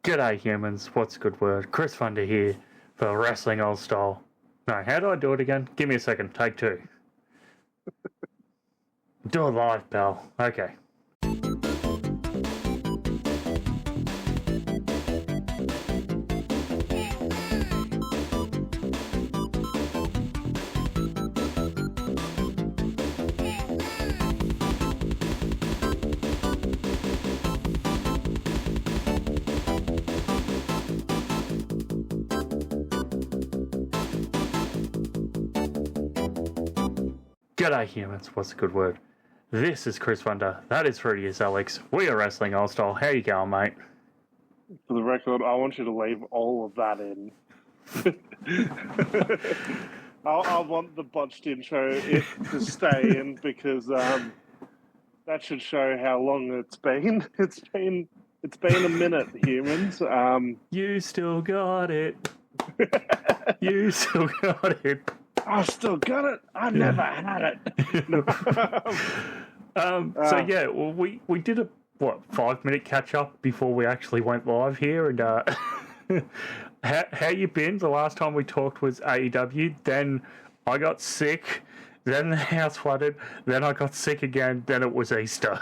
G'day humans, what's a good word? Chris Funder here for Wrestling Old Style. No, how do I do it again? Give me a second, take two. Do it live, pal. Okay. G'day humans, what's a good word? This is Chris Funder, that is Fruity as Alex. We are Wrestling Old Style. How you going, mate? For the record, I want you to leave all of that in. I want the botched intro to stay in because that should show how long it's been. It's been a minute, humans. You still got it. You still got it. I still got it. I never had it. So yeah, well, we did a 5-minute catch up before we actually went live here, and how you been? The last time we talked was AEW. Then I got sick. Then the house flooded. Then I got sick again. Then it was Easter.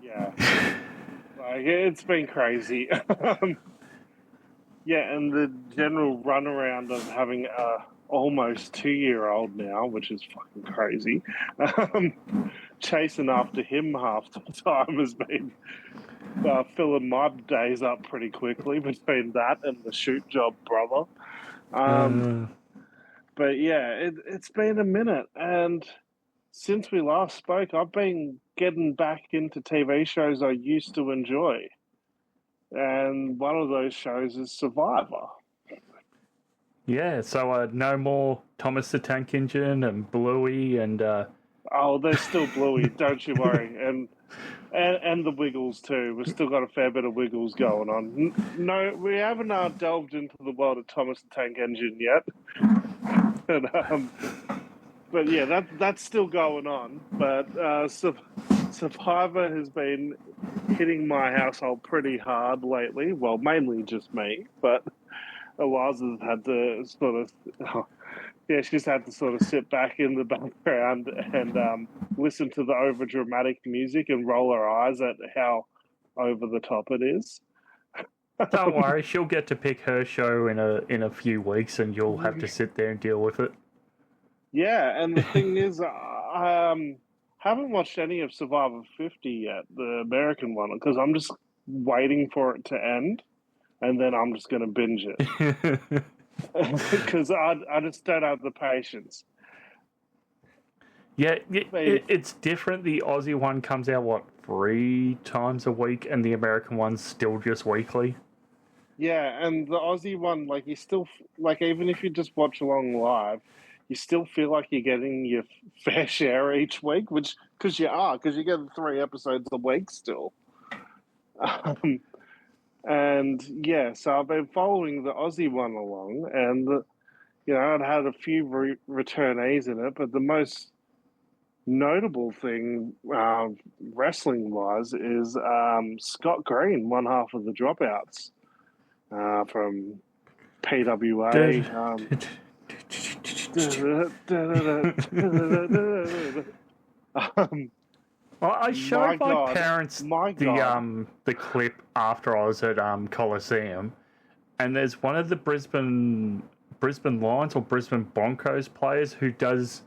Yeah, like it's been crazy. Yeah, and the general runaround of having a almost 2-year-old now, which is fucking crazy. Chasing after him half the time has been filling my days up pretty quickly between that and the shoot job brother. But yeah, it's been a minute, and since we last spoke, I've been getting back into TV shows I used to enjoy. And one of those shows is Survivor. Yeah, so no more Thomas the Tank Engine and Bluey and... Oh, they're still Bluey, don't you worry. And the Wiggles too. We've still got a fair bit of Wiggles going on. No, we haven't delved into the world of Thomas the Tank Engine yet. But yeah, that's still going on. But Survivor has been hitting my household pretty hard lately. Well, mainly just me, but Eliza's had to sort of, she's had to sort of sit back in the background and listen to the over-dramatic music and roll her eyes at how over the top it is. Don't worry, she'll get to pick her show in a few weeks, and you'll have to sit there and deal with it. Yeah, and the thing is, I haven't watched any of Survivor 50 yet, the American one, because I'm just waiting for it to end, and then I'm just going to binge it. Because I just don't have the patience. Yeah, it's different. The Aussie one comes out, 3 times a week, and the American one's still just weekly? Yeah, and the Aussie one, like, you still, like, even if you just watch along live, you still feel like you're getting your fair share each week, because you're getting 3 episodes a week still. And yeah, so I've been following the Aussie one along, and it had a few returnees in it, but the most notable thing, wrestling-wise, is Scott Green, one half of the Dropouts from PWA. Well, I showed my parents the clip after I was at Coliseum, and there's one of the Brisbane Lions or Brisbane Broncos players who does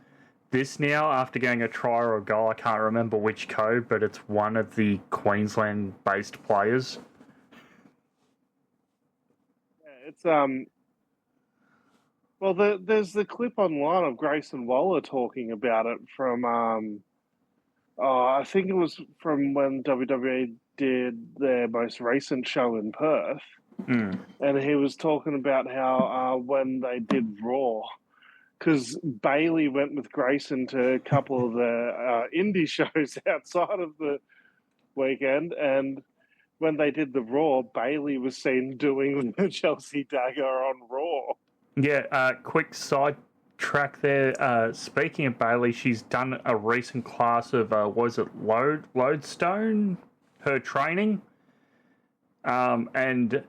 this now after getting a try or a goal. I can't remember which code, but it's one of the Queensland-based players. Yeah, it's well, there's the clip online of Grayson Waller talking about it from I think it was from when WWE did their most recent show in Perth. And he was talking about how when they did Raw, because Bayley went with Grayson to a couple of the indie shows outside of the weekend, and when they did the Raw, Bayley was seen doing the Chelsea Dagger on Raw. Yeah, quick side track there. Speaking of Bayley, she's done a recent class of, was it Lodestone? Her training? and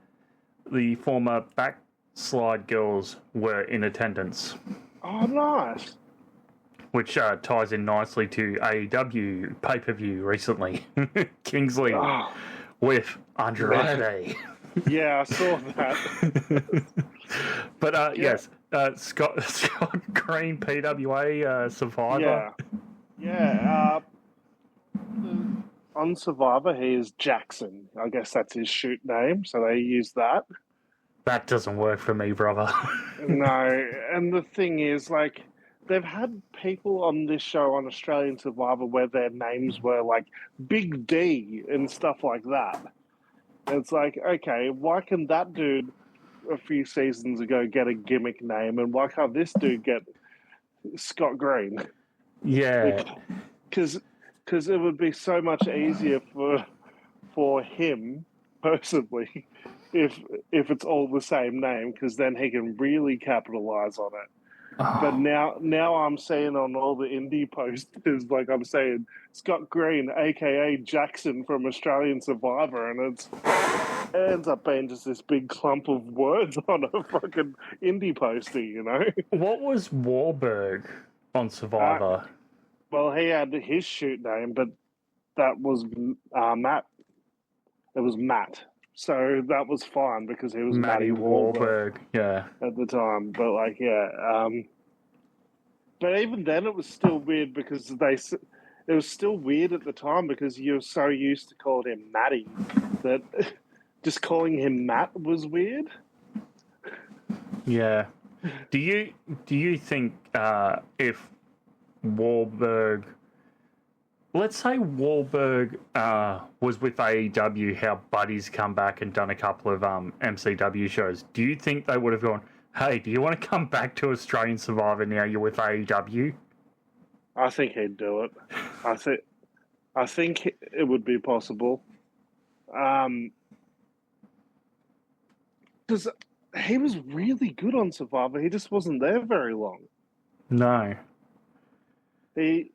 the former Backslide Girls were in attendance. Oh, nice. Which ties in nicely to AEW pay-per-view recently. Kingsley with Andrade. Yeah, I saw that. But yes, Scott Green, PWA Survivor. Yeah. On Survivor, he is Jackson. I guess that's his shoot name, so they use that. That doesn't work for me, brother. No, and the thing is, like, they've had people on this show on Australian Survivor where their names were like Big D and stuff like that. It's like, okay, why can that dude a few seasons ago get a gimmick name, and why can't this dude get Scott Green? Yeah. Because it would be so much easier for him personally if it's all the same name, because then he can really capitalize on it. Oh. But now I'm seeing on all the indie posters, like I'm saying, Scott Green, a.k.a. Jackson from Australian Survivor, and it ends up being just this big clump of words on a fucking indie poster, you know? What was Wahlberg on Survivor? Well, he had his shoot name, but that was Matt. It was Matt. So that was fine because he was Matty Wahlberg, yeah, at the time. But like, yeah, but even then, it was still weird because it was still weird at the time because you're so used to calling him Matty that just calling him Matt was weird. Yeah. Do you think if Wahlberg, let's say Wahlberg was with AEW, how Buddy's come back and done a couple of MCW shows, do you think they would have gone, hey, do you want to come back to Australian Survivor now you're with AEW? I think he'd do it. I think it would be possible. Because he was really good on Survivor. He just wasn't there very long. No. He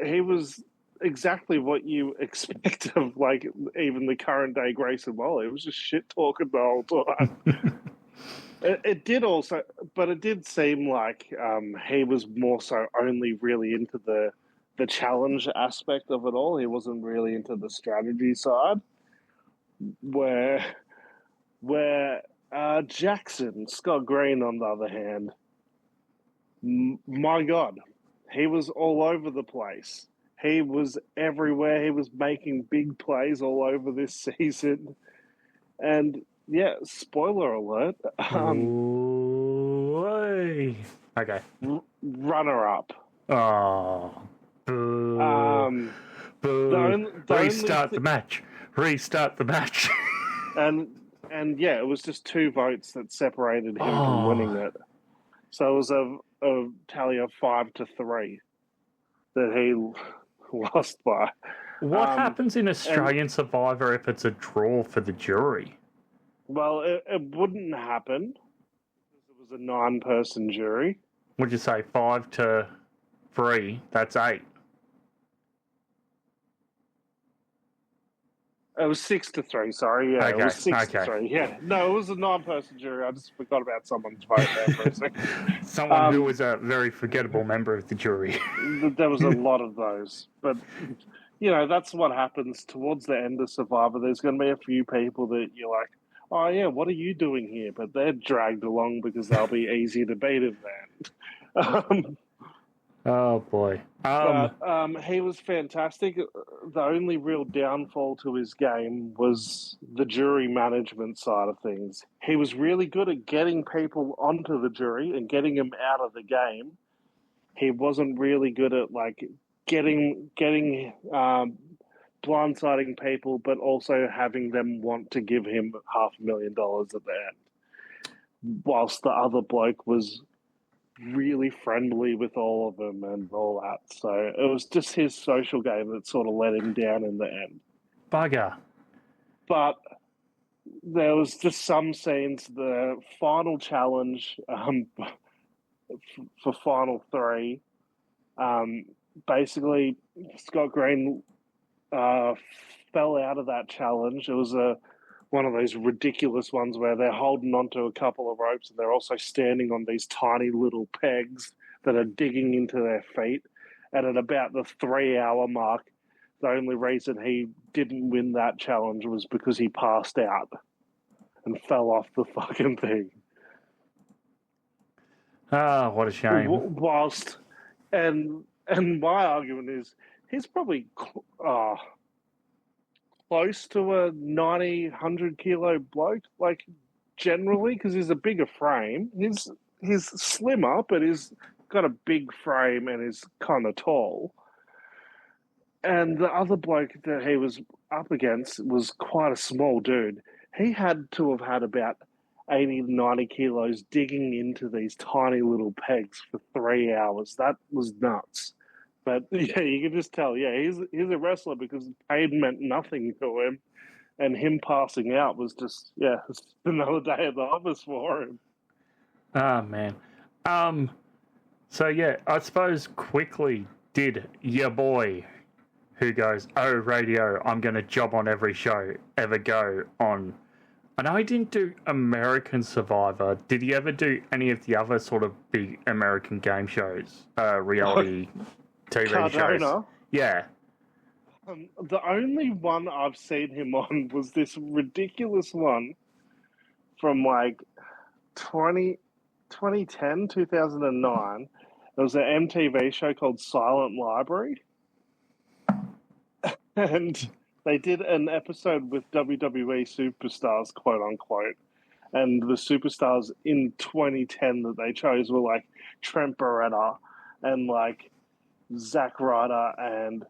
was exactly what you expect of, like, even the current day Grayson Waller. It was just shit talking the whole time. It did seem like he was more so only really into the challenge aspect of it all. He wasn't really into the strategy side. Where Jackson, Scott Green, on the other hand, my God, he was all over the place. He was everywhere. He was making big plays all over this season. And, yeah, spoiler alert. Okay. Runner-up. Oh. Boo. Boo. Restart the match. And yeah, it was just 2 votes that separated him from winning it. So it was a tally of 5-3 that he lost by. What happens in Australian Survivor if it's a draw for the jury? Well, it wouldn't happen because it was a 9-person jury. Would you say 5-3? That's 8. It was 6-3. Sorry, yeah, okay. It was 6-3. Yeah, no, it was a 9-person jury. I just forgot about someone's vote there for a second. Someone who was a very forgettable member of the jury. There was a lot of those, but you know that's what happens towards the end of Survivor. There's going to be a few people that you're like, oh yeah, what are you doing here? But they're dragged along because they'll be easy to beat in then. Oh boy. He was fantastic. The only real downfall to his game was the jury management side of things. He was really good at getting people onto the jury and getting them out of the game. He wasn't really good at like getting blindsiding people, but also having them want to give him $500,000 at the end. Whilst the other bloke was really friendly with all of them and all that. So it was just his social game that sort of let him down in the end. Bugger. But there was just some scenes, the final challenge for Final 3, basically Scott Green fell out of that challenge. It was one of those ridiculous ones where they're holding onto a couple of ropes and they're also standing on these tiny little pegs that are digging into their feet. And at about the 3-hour mark, the only reason he didn't win that challenge was because he passed out and fell off the fucking thing. Ah, what a shame. And my argument is he's probably close to a 90, 100 kilo bloke, like generally, because he's a bigger frame. He's slimmer, but he's got a big frame and is kind of tall. And the other bloke that he was up against was quite a small dude. He had to have had about 80, 90 kilos digging into these tiny little pegs for 3 hours. That was nuts. But yeah, you can just tell, he's a wrestler because pain meant nothing to him. And him passing out was just, another day at the office for him. Ah, man. So, yeah, I suppose quickly did your boy who goes, oh, radio, I'm going to job on every show, ever go on? I know he didn't do American Survivor. Did he ever do any of the other sort of big American game shows, reality TV Cardona. shows? Yeah. The only one I've seen him on was this ridiculous one from like 2010, 2009. There was an MTV show called Silent Library. And they did an episode with WWE superstars, quote unquote. And the superstars in 2010 that they chose were like Trent Beretta and like Zack Ryder and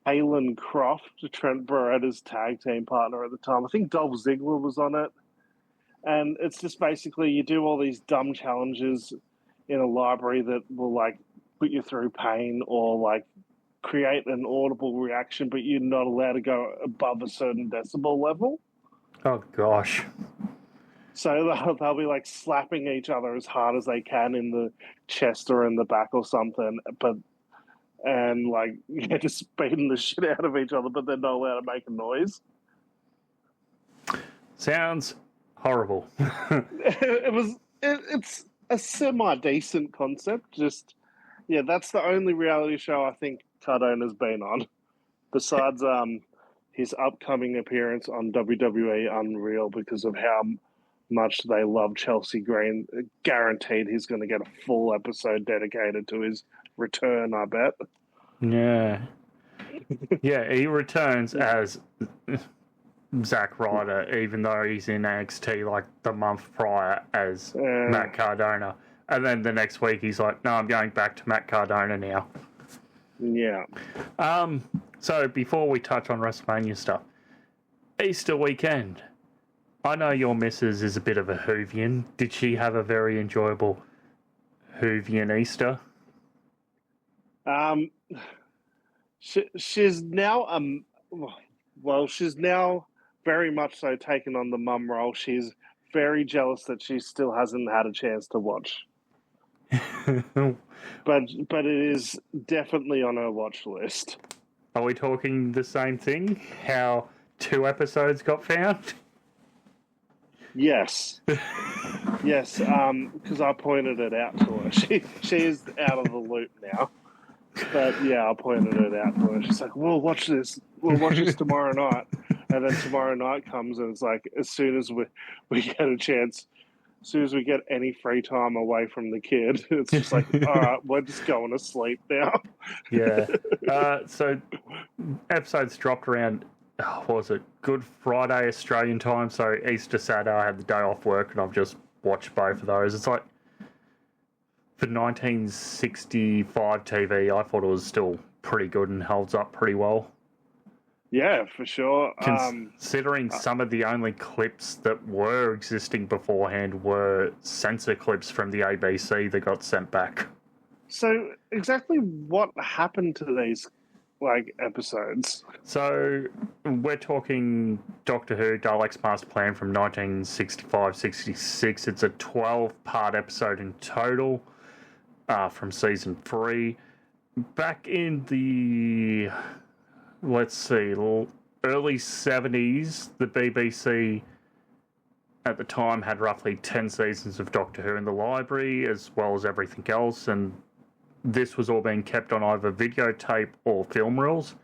Kalen Croft, Trent Beretta's tag team partner at the time. I think Dolph Ziggler was on it. And it's just basically you do all these dumb challenges in a library that will like put you through pain or like create an audible reaction, but you're not allowed to go above a certain decibel level. Oh, gosh. So they'll be like slapping each other as hard as they can in the chest or in the back or something, and like just beating the shit out of each other, but they're not allowed to make a noise. Sounds horrible. It's a semi-decent concept. Just, that's the only reality show I think Cardona's been on, besides his upcoming appearance on WWE Unreal because of how much they love Chelsea Green. Guaranteed he's going to get a full episode dedicated to his return, I bet. Yeah. Yeah, he returns as Zack Ryder, even though he's in NXT like the month prior as Matt Cardona. And then the next week he's like, no, I'm going back to Matt Cardona now. Yeah. So before we touch on WrestleMania stuff, Easter weekend. I know your missus is a bit of a Whovian. Did she have a very enjoyable Whovian Easter? She's now she's now very much so taken on the mum role. She's very jealous that she still hasn't had a chance to watch. But it is definitely on her watch list. Are we talking the same thing? How 2 episodes got found? Yes. Yes, because I pointed it out to her. She is out of the loop now. But yeah, I pointed it out to her. She's like, we'll watch this tomorrow night. And then tomorrow night comes and it's like, as soon as we get a chance, as soon as we get any free time away from the kid, it's just like, all right, we're just going to sleep now. Yeah. So episodes dropped around, what was it, Good Friday Australian time. So Easter Saturday, I had the day off work and I've just watched both of those. It's like, for 1965 TV, I thought it was still pretty good and holds up pretty well. Yeah, for sure. Considering some of the only clips that were existing beforehand were censor clips from the ABC that got sent back. So exactly what happened to these episodes? So we're talking Doctor Who Dalek's Master Plan from 1965-66. It's a 12-part episode in total from season 3. Back in the, let's see, early 70s, the BBC at the time had roughly 10 seasons of Doctor Who in the library, as well as everything else, and this was all being kept on either videotape or film reels.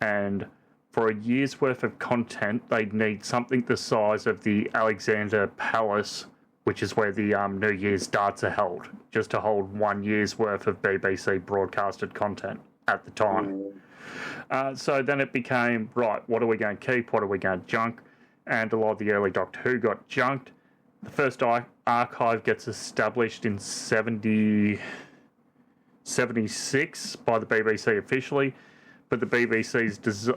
And for a year's worth of content, they'd need something the size of the Alexander Palace, which is where the New Year's darts are held, just to hold 1 year's worth of BBC broadcasted content at the time. So then it became, right, what are we going to keep? What are we going to junk? And a lot of the early Doctor Who got junked. The first archive gets established in 76 by the BBC officially, but the BBC's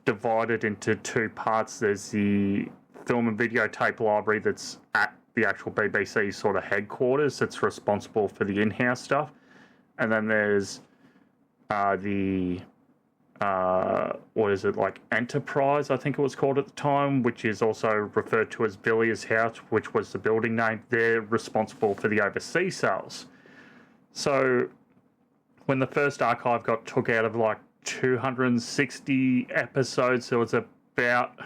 divided into two parts. There's the film and videotape library that's at the actual BBC sort of headquarters that's responsible for the in-house stuff. And then there's Enterprise, I think it was called at the time, which is also referred to as Villiers House, which was the building name. They're responsible for the overseas sales. So when the first archive got took out of 260 episodes, there was about,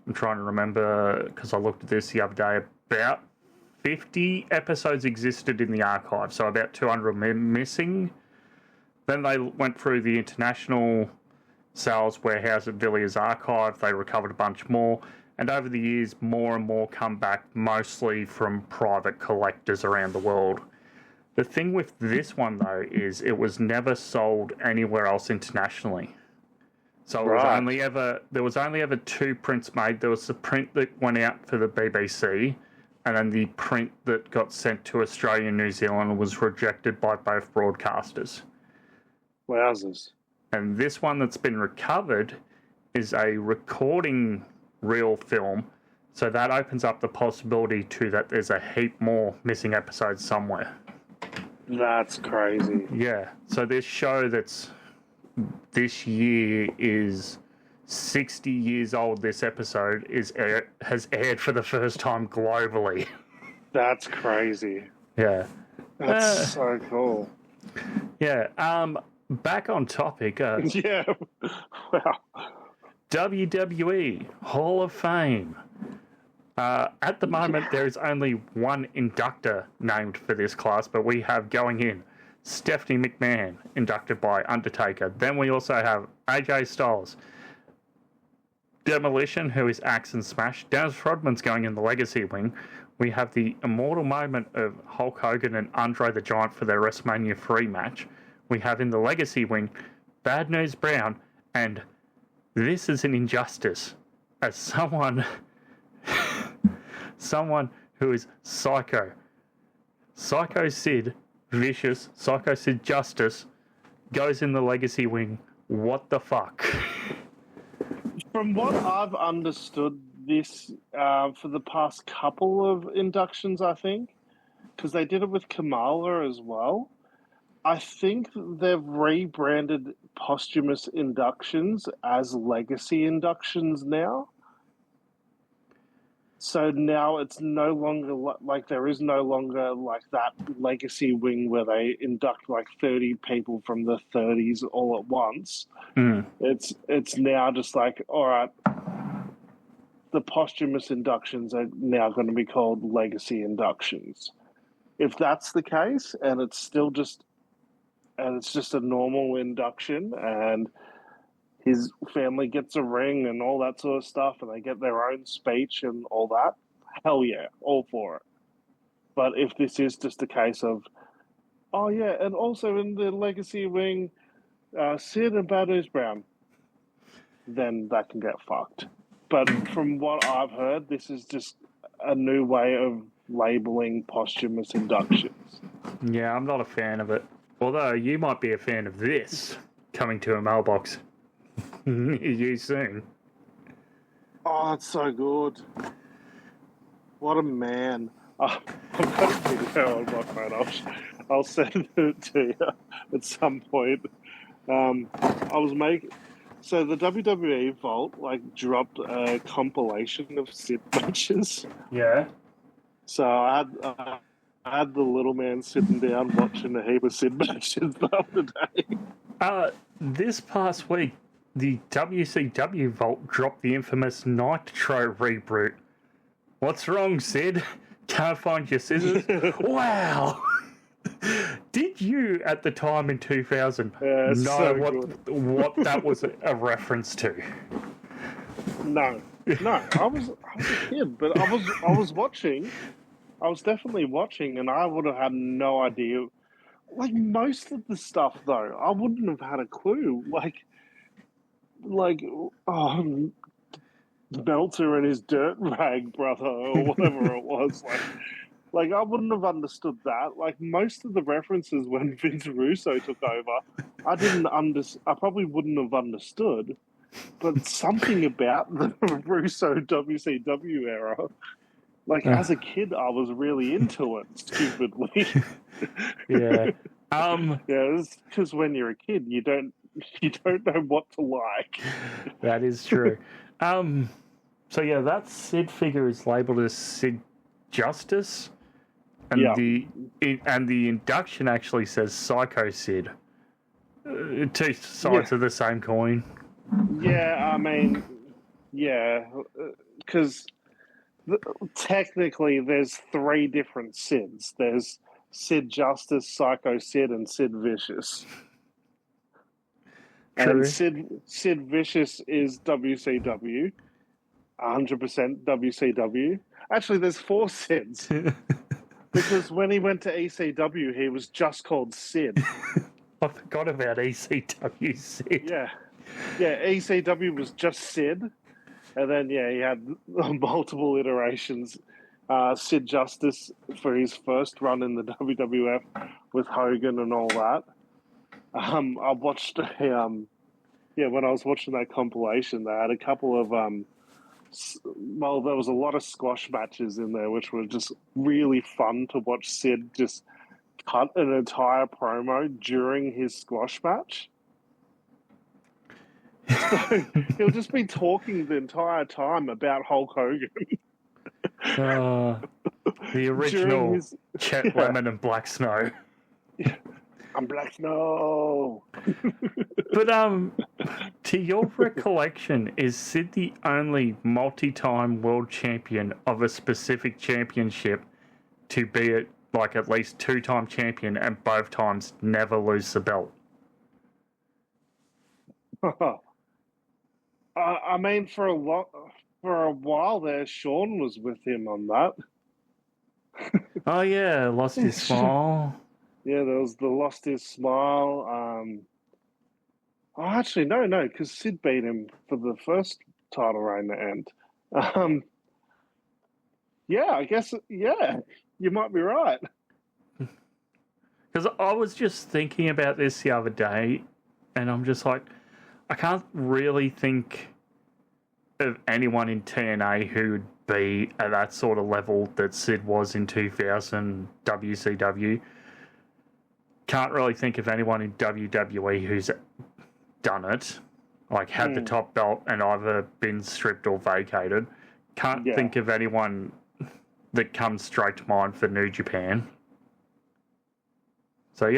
I'm trying to remember because I looked at this the other day, about 50 episodes existed in the archive, so about 200 missing. Then they went through the international sales warehouse at Villiers Archive. They recovered a bunch more. And over the years, more and more come back, mostly from private collectors around the world. The thing with this one, though, is it was never sold anywhere else internationally. So it was there was only ever two prints made. There was the print that went out for the BBC, and then the print that got sent to Australia and New Zealand was rejected by both broadcasters. Wowzers. And this one that's been recovered is a recording reel film, so that opens up the possibility too that there's a heap more missing episodes somewhere. That's crazy. Yeah, so this show that's this year is 60 years old. This episode has aired for the first time globally. That's crazy. Yeah. That's so cool. Yeah, back on topic. Yeah. Wow. WWE Hall of Fame. At the moment, there is only one inductor named for this class, but we have going in Stephanie McMahon, inducted by Undertaker. Then we also have AJ Styles, Demolition, who is Axe and Smash. Dennis Rodman's going in the Legacy wing. We have the immortal moment of Hulk Hogan and Andre the Giant for their WrestleMania 3 match. We have in the Legacy wing Bad News Brown, and this is an injustice. As someone who is Psycho Sid Vicious, Psycho Sid Justice, goes in the Legacy wing. What the fuck? From what I've understood, this for the past couple of inductions, I think, because they did it with Kamala as well. I think they've rebranded posthumous inductions as legacy inductions now. So now it's no longer there is no longer that legacy wing where they induct 30 people from the 30s all at once. Mm. It's now just all right, the posthumous inductions are now going to be called legacy inductions. If that's the case, and it's still just a normal induction, and his family gets a ring and all that sort of stuff, and they get their own speech and all that, hell yeah, all for it. But if this is just a case of, oh yeah, and also in the legacy wing, Sid and Bad News Brown, then that can get fucked. But from what I've heard, this is just a new way of labeling posthumous inductions. Yeah, I'm not a fan of it. Although you might be a fan of this coming to a mailbox near you soon. Oh, it's so good. What a man. I've got a video on my phone. I'll send it to you at some point. So the WWE Vault dropped a compilation of Sid matches. Yeah. So I had the little man sitting down watching a heap of Sid matches the other day. This past week, the WCW Vault dropped the infamous Nitro reboot What's wrong, Sid? Can't find your scissors? Wow! Did you, at the time in 2000, know so what that was a reference to? No. I was a kid, but I was watching. I was definitely watching, and I would have had no idea. Like most of the stuff, though, I wouldn't have had a clue. Like, oh, Meltzer and his dirt rag brother, or whatever it was. Like I wouldn't have understood that. Like most of the references when Vince Russo took over, I probably wouldn't have understood. But something about the Russo WCW era, like as a kid, I was really into it. Stupidly. Yeah. Yeah, it's because when you're a kid, you don't know what to like. That is true. So yeah, that Sid figure is labelled as Sid Justice, and the induction actually says Psycho Sid. Two sides of the same coin. Yeah, I mean, yeah, because technically there's three different Sids. There's Sid Justice, Psycho Sid, and Sid Vicious. True. And Sid Vicious is WCW, 100% WCW. Actually, there's four Sids. Because when he went to ECW, he was just called Sid. I forgot about ECW Sid. Yeah, ECW was just Sid. And then, he had multiple iterations. Sid Justice for his first run in the WWF with Hogan and all that. I watched when I was watching that compilation, they had a couple of, there was a lot of squash matches in there, which were just really fun to watch Sid just cut an entire promo during his squash match. So he'll just be talking the entire time about Hulk Hogan. The original Chet Lemon and Black Snow. Yeah. I'm Black Snow. But to your recollection, is Sid the only multi-time world champion of a specific championship to be at least two-time champion and both times never lose the belt? I mean, for a while there, Sean was with him on that. Oh yeah, lost his smile. Yeah, there was the lost his smile. Actually, no, because Sid beat him for the first title reign at end. Yeah, I guess. Yeah, you might be right. Because I was just thinking about this the other day, and I'm just like, I can't really think of anyone in TNA who would be at that sort of level that Sid was in 2000 WCW. Can't really think of anyone in WWE who's done it, like had the top belt and either been stripped or vacated. Can't think of anyone that comes straight to mind for New Japan. So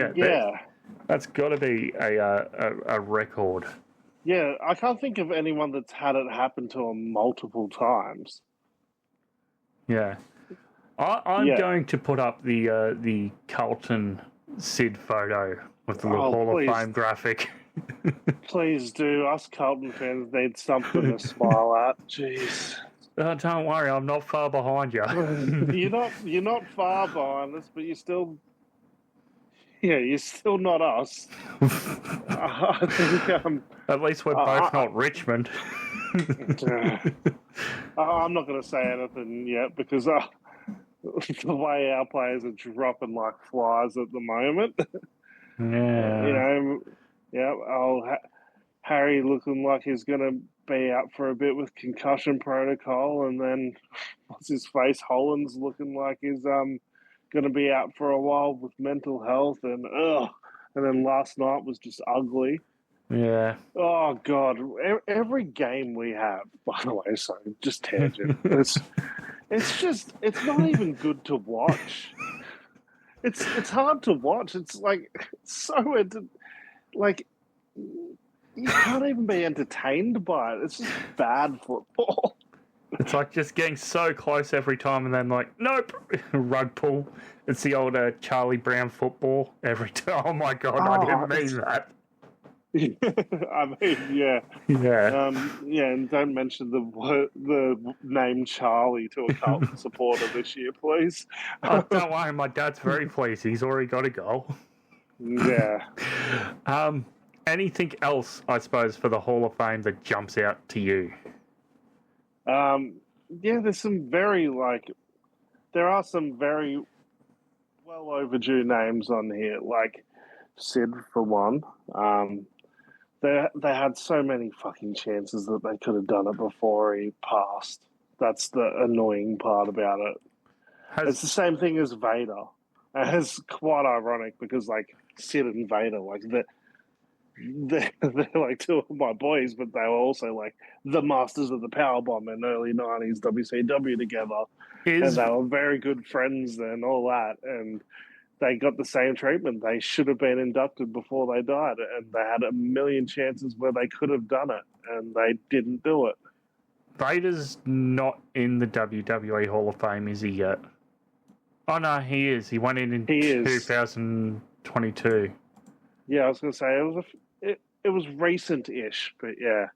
that's got to be a record. Yeah, I can't think of anyone that's had it happen to him multiple times. Yeah. I'm going to put up the Carlton Sid photo with the little Hall of Fame graphic. Please do. Us Carlton fans need something to smile at. Jeez. Don't worry, I'm not far behind you. You're not far behind us, but you're still... Yeah, you're still not us. I think, at least we're both not Richmond. I'm not going to say anything yet because the way our players are dropping like flies at the moment. Yeah. Harry looking like he's going to be out for a bit with concussion protocol, and then what's his face? Holland's looking like he's going to be out for a while with mental health, and then last night was just ugly. Yeah. Oh God! Every game we have, by the way, so just tangent. It's not even good to watch. It's hard to watch. It's you can't even be entertained by it. It's just bad football. It's like just getting so close every time and then like, nope, rug pull. It's the old Charlie Brown football every time. Oh my God, I didn't mean that. I mean, yeah. And don't mention the name Charlie to a Carlton supporter this year, please. Oh, don't worry, my dad's very pleased. He's already got a goal. Yeah. Anything else, I suppose, for the Hall of Fame that jumps out to you? There's some there are some very well overdue names on here, like Sid for one. They had so many fucking chances that they could have done it before he passed. That's the annoying part about it. It's the same thing as Vader. And it's quite ironic because like Sid and Vader, like they're like two of my boys, but they were also like the masters of the powerbomb in early 90s WCW together. And they were very good friends and all that. And they got the same treatment. They should have been inducted before they died. And they had a million chances where they could have done it. And they didn't do it. Vader's not in the WWE Hall of Fame, is he yet? Oh, no, he is. He went in 2022. Yeah, I was going to say, it was recent-ish, but yeah.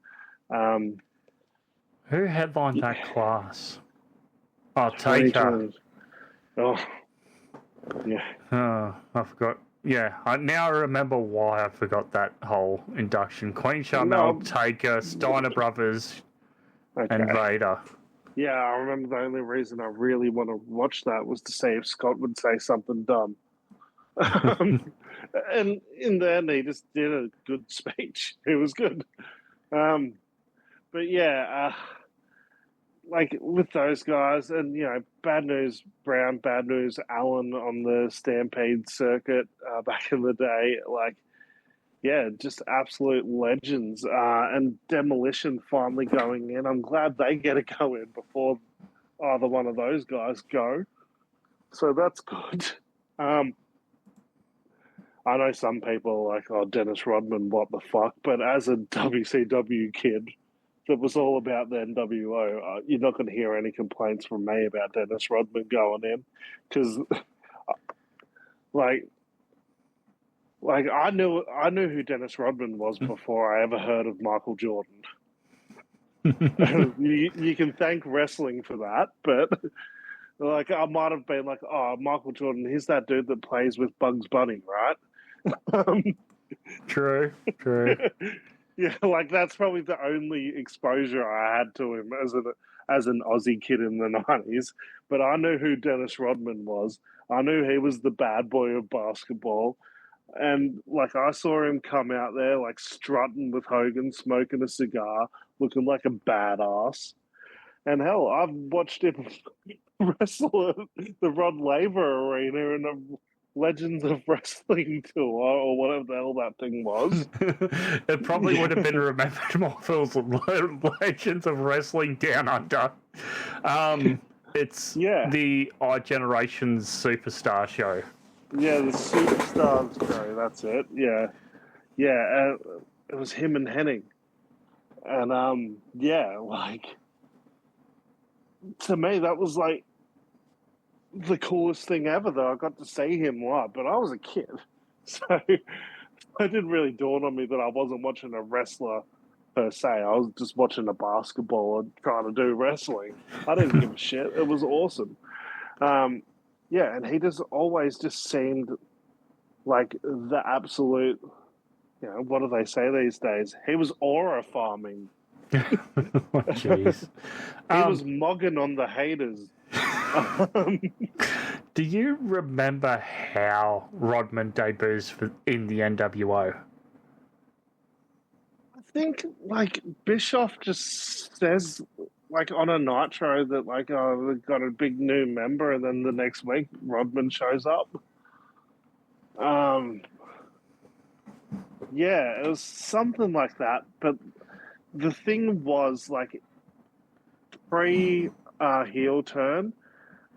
Who headlined that class? Oh, Taker. Oh, yeah. Oh, I forgot. Yeah, now I remember why I forgot that whole induction. Queen Charmel, Taker, Steiner Brothers, and Vader. Yeah, I remember the only reason I really want to watch that was to see if Scott would say something dumb. And in the end, he just did a good speech. It was good. But yeah, like with those guys, and you know, Bad News Brown, Bad News Allen on the Stampede circuit back in the day, like, yeah, just absolute legends. And Demolition finally going in. I'm glad they get to go in before either one of those guys go. So that's good. I know some people are like, oh, Dennis Rodman, what the fuck? But as a WCW kid that was all about the NWO, you're not going to hear any complaints from me about Dennis Rodman going in. Because, like I knew who Dennis Rodman was before I ever heard of Michael Jordan. You can thank wrestling for that, but like I might have been like, oh, Michael Jordan, he's that dude that plays with Bugs Bunny, right? True. Yeah, like that's probably the only exposure I had to him as an Aussie kid in the 90s. But I knew who Dennis Rodman was. I knew he was the bad boy of basketball. And like I saw him come out there like strutting with Hogan, smoking a cigar, looking like a badass. And hell, I've watched him wrestle at the Rod Laver Arena in a Legends of Wrestling tour, or whatever the hell that thing was. It probably would have been remembered more if it was Legends of Wrestling Down Under. It's the Our Generation's Superstar show. Yeah, the Superstars show, that's it. Yeah. It was him and Henning. And, like, to me, that was like the coolest thing ever, though. I got to see him live, but I was a kid. So it didn't really dawn on me that I wasn't watching a wrestler per se. I was just watching a basketball and trying to do wrestling. I didn't give a shit. It was awesome. And he just always just seemed like the absolute, you know, what do they say these days? He was aura farming. Jeez. He was mogging on the haters. Do you remember how Rodman debuts in the NWO? I think, like, Bischoff just says, like, on a Nitro that, like, oh, we've got a big new member, and then the next week Rodman shows up. Yeah, it was something like that, but the thing was, like, pre-heel turn,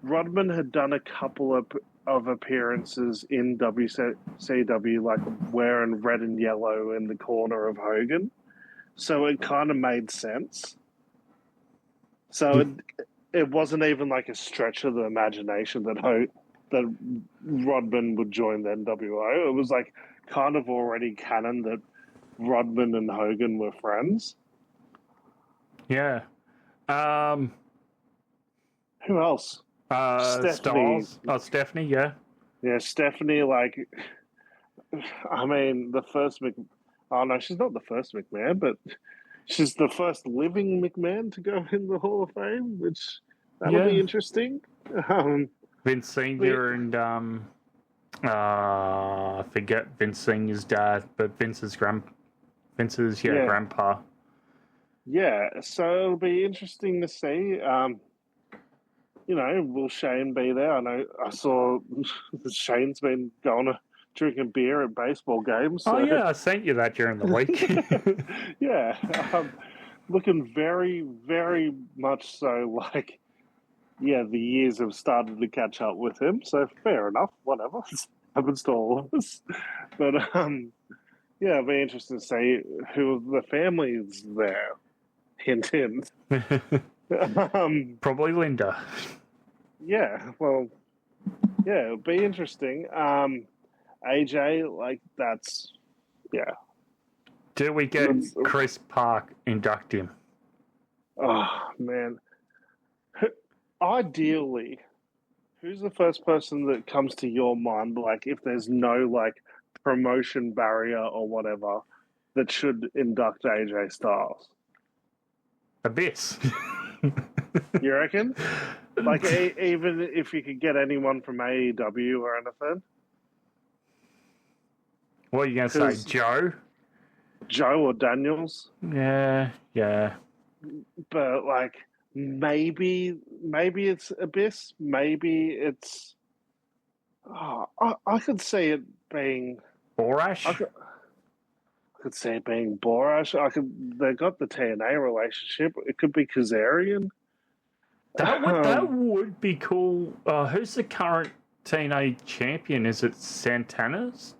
Rodman had done a couple of appearances in WCW, like wearing red and yellow in the corner of Hogan. So it kind of made sense. So it wasn't even like a stretch of the imagination that Rodman would join the NWO. It was like kind of already canon that Rodman and Hogan were friends. Yeah. Who else? Stephanie. Stephanie, yeah. Yeah, Stephanie, like, I mean, the first oh no, she's not the first McMahon, but she's the first living McMahon to go in the Hall of Fame, which that'll be interesting. Vince Senior and I forget Vince Senior's dad, but Vince's grandpa. Yeah, so it'll be interesting to see. You know, will Shane be there? I know I saw Shane's been going to drinking beer at baseball games. So. Oh yeah, I sent you that during the week. Yeah, looking very, very much so like, yeah, the years have started to catch up with him. So fair enough, whatever. It happens to all of us. But yeah, it'll be interesting to see who the family is there. Hint, hint. Probably Linda. Yeah, well, yeah, it'll be interesting. AJ, like, that's, yeah. Do we get Chris Park induct him? Oh, man. Ideally, who's the first person that comes to your mind, like, if there's no, like, promotion barrier or whatever, that should induct AJ Styles? Abyss. You reckon? Like, even if you could get anyone from AEW or anything? What are you going to say, Joe? Joe or Daniels? Yeah. But, like, maybe it's Abyss. Maybe it's... Oh, I could see it being... Borash? I could see it being Borash. They got the TNA relationship. It could be Kazarian. That would be cool. Who's the current TNA champion? Is it Santana's?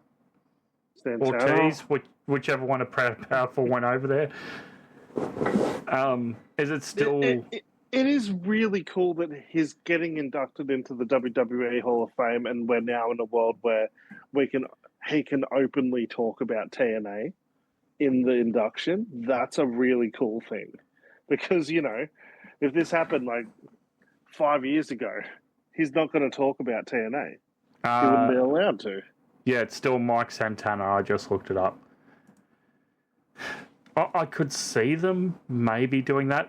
Ortiz, whichever one of powerful went over there. Is it still? It is really cool that he's getting inducted into the WWE Hall of Fame, and we're now in a world where he can openly talk about TNA in the induction. That's a really cool thing, because you know, if this happened like 5 years ago, he's not going to talk about TNA. He wouldn't be allowed to. Yeah, it's still Mike Santana. I just looked it up. I could see them maybe doing that.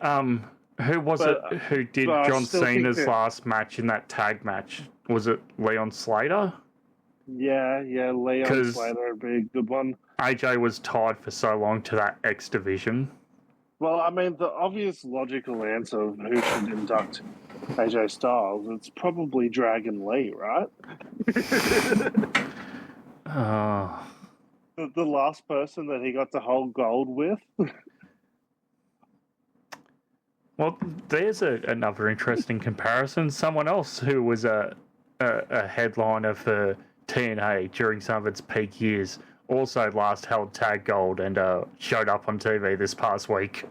Who was it who did John Cena's last match in that tag match? Was it Leon Slater? Yeah, Leon Slater would be a good one. AJ was tied for so long to that X division. Well, I mean, the obvious logical answer of who should induct AJ Styles, it's probably Dragon Lee, right? The last person that he got to hold gold with. Well, there's another interesting comparison. Someone else who was a headliner for TNA during some of its peak years also last held tag gold and showed up on TV this past week.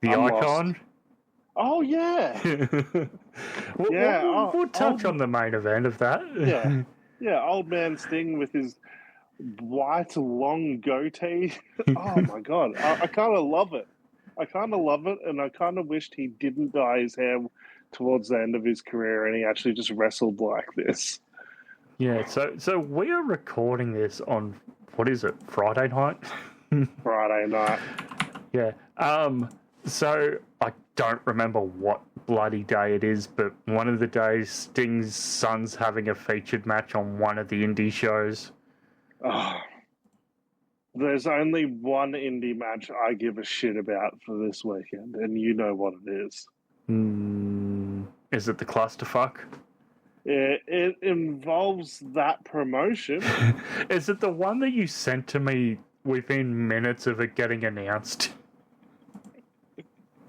The Icon. Lost. Oh, yeah. We'll touch on the main event of that. Yeah, old man Sting with his white, long goatee. Oh, my God. I kind of love it. And I kind of wished he didn't dye his hair towards the end of his career and he actually just wrestled like this. Yeah, so we are recording this on, what is it, Friday night? Friday night. Yeah. So I don't remember what bloody day it is, but one of the days Sting's son's having a featured match on one of the indie shows. Oh, there's only one indie match I give a shit about for this weekend, and you know what it is. Is it the clusterfuck? It involves that promotion. Is it the one that you sent to me within minutes of it getting announced?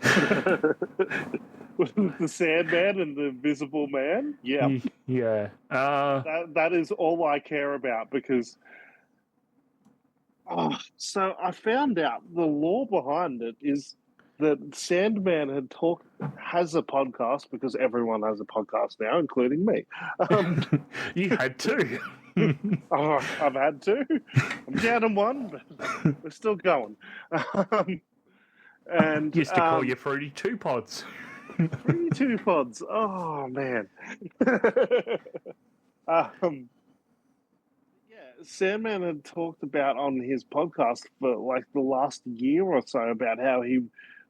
The Sandman and the Invisible Man? Yeah. Yeah. That is all I care about, because Oh, so I found out the lore behind it is that Sandman has a podcast, because everyone has a podcast now, including me. You had two. I've had two. I'm down in one, but we're still going. And used to call you Fruity Two Pods. Fruity Two Pods. Oh man. Sandman had talked about on his podcast for like the last year or so about how he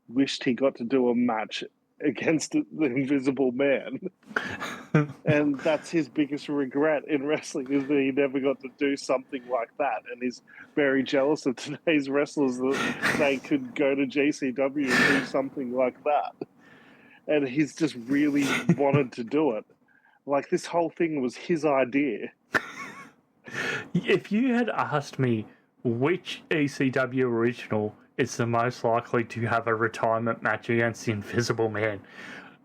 wished he got to do a match against the Invisible Man. And that's his biggest regret in wrestling, is that he never got to do something like that. And he's very jealous of today's wrestlers that they could go to JCW and do something like that. And he's just really wanted to do it. Like, this whole thing was his idea. If you had asked me which ECW original is the most likely to have a retirement match against the Invisible Man,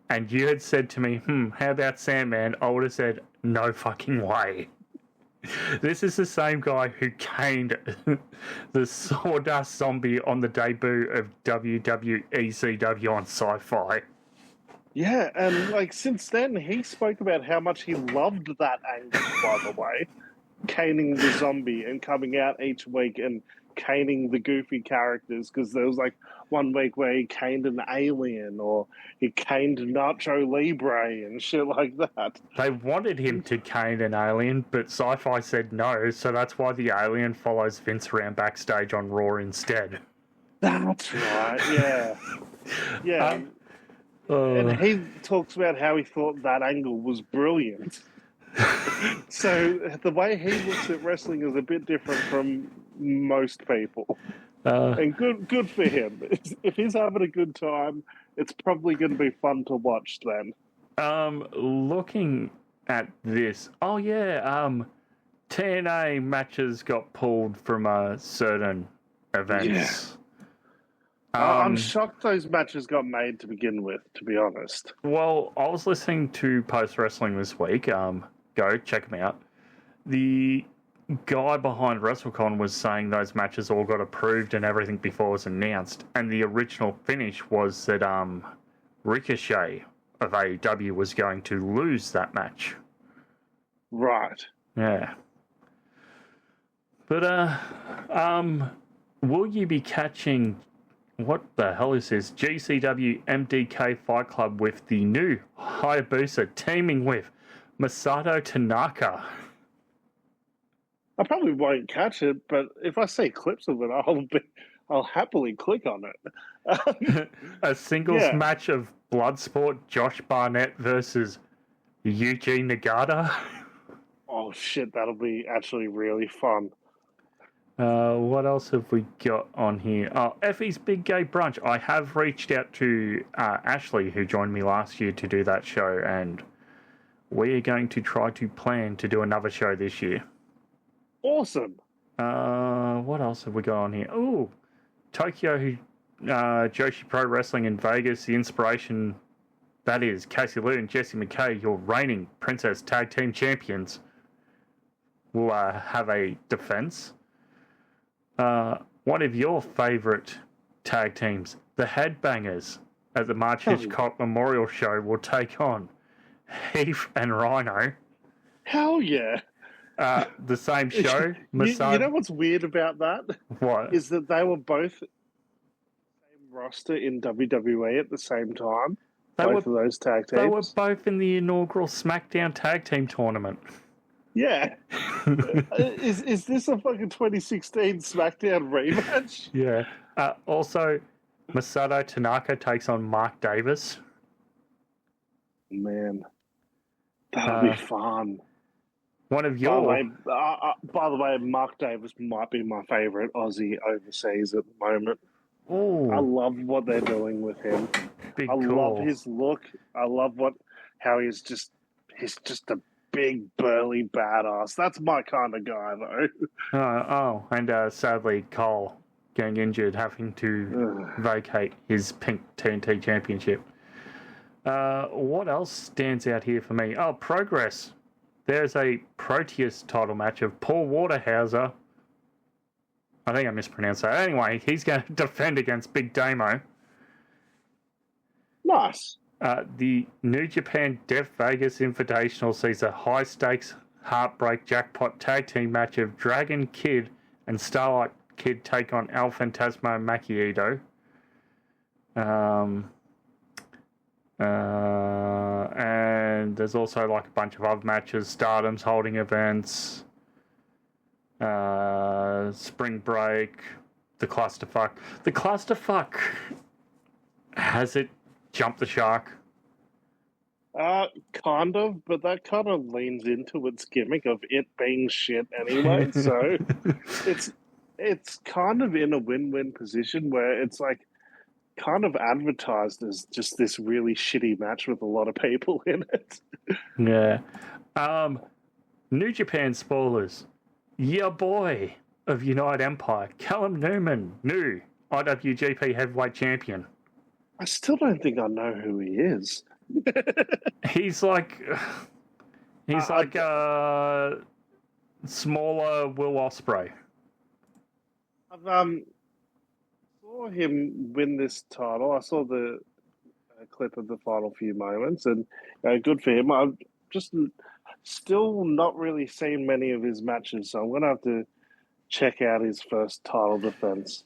and you had said to me, how about Sandman? I would have said, no fucking way. This is the same guy who caned the Sawdust Zombie on the debut of WWECW on Sci-Fi. Yeah, and like since then, he spoke about how much he loved that angle, by the way. Caning the zombie and coming out each week and caning the goofy characters, because there was like one week where he caned an alien, or he caned Nacho Libre and shit like that. They wanted him to cane an alien, but Sci-Fi said no, so that's why the alien follows Vince around backstage on Raw instead. That's right, yeah. Yeah. And he talks about how he thought that angle was brilliant. So the way he looks at wrestling is a bit different from most people, and good for him. If he's having a good time, it's probably going to be fun to watch then. Looking at this, TNA matches got pulled from certain events. Yeah. I'm shocked those matches got made to begin with, to be honest. Well, I was listening to Post Wrestling this week. Go check them out. The guy behind WrestleCon was saying those matches all got approved and everything before it was announced, and the original finish was that Ricochet of AEW was going to lose that match. Right. Yeah. But will you be catching, what the hell is this, GCW MDK Fight Club with the new Hayabusa teaming with Masato Tanaka? I probably won't catch it, but if I see clips of it, I'll happily click on it. A singles match of Bloodsport, Josh Barnett versus Yuji Nagata. Oh shit, that'll be actually really fun. What else have we got on here? Oh, Effie's Big Gay Brunch. I have reached out to Ashley, who joined me last year to do that show, and we are going to try to plan to do another show this year. Awesome. What else have we got on here? Oh, Tokyo Joshi Pro Wrestling in Vegas. The inspiration, that is Casey Lou and Jessie McKay, your reigning Princess Tag Team Champions, will have a defense. One of your favourite tag teams, the Headbangers, at the March Hitchcock Memorial Show, will take on Heath and Rhino. Hell yeah. The same show. You know what's weird about that? What? Is that they were both the same roster in WWE at the same time. Both of those tag teams. They were both in the inaugural SmackDown Tag Team Tournament. Yeah. Is this a fucking 2016 SmackDown rematch? Yeah. Also, Masato Tanaka takes on Mark Davis. Man. That'll be fun. One of your... By the way, Mark Davis might be my favourite Aussie overseas at the moment. Ooh. I love what they're doing with him. I love his look. I love how he's just a big, burly badass. That's my kind of guy, though. And sadly, Cole getting injured, having to vacate his pink TNT championship. What else stands out here for me? Oh, Progress. There's a Proteus title match of Paul Waterhauser I think I mispronounced that. Anyway, he's going to defend against Big Damo. Nice. The New Japan Death Vegas Invitational sees a high-stakes heartbreak jackpot tag team match of Dragon Kid and Starlight Kid take on El Fantasma and Maki Ito. And there's also like a bunch of other matches, Stardom's holding events, Spring Break, the Clusterfuck. The Clusterfuck, has it jumped the shark? Kind of, but that kind of leans into its gimmick of it being shit anyway. So it's kind of in a win-win position where it's like kind of advertised as just this really shitty match with a lot of people in it. Yeah. New Japan spoilers. Your boy of United Empire, Callum Newman, new IWGP Heavyweight Champion. I still don't think I know who he is. He's like smaller Will Ospreay. I saw him win this title. I saw the clip of the final few moments, and good for him. I've just still not really seen many of his matches, so I'm going to have to check out his first title defense.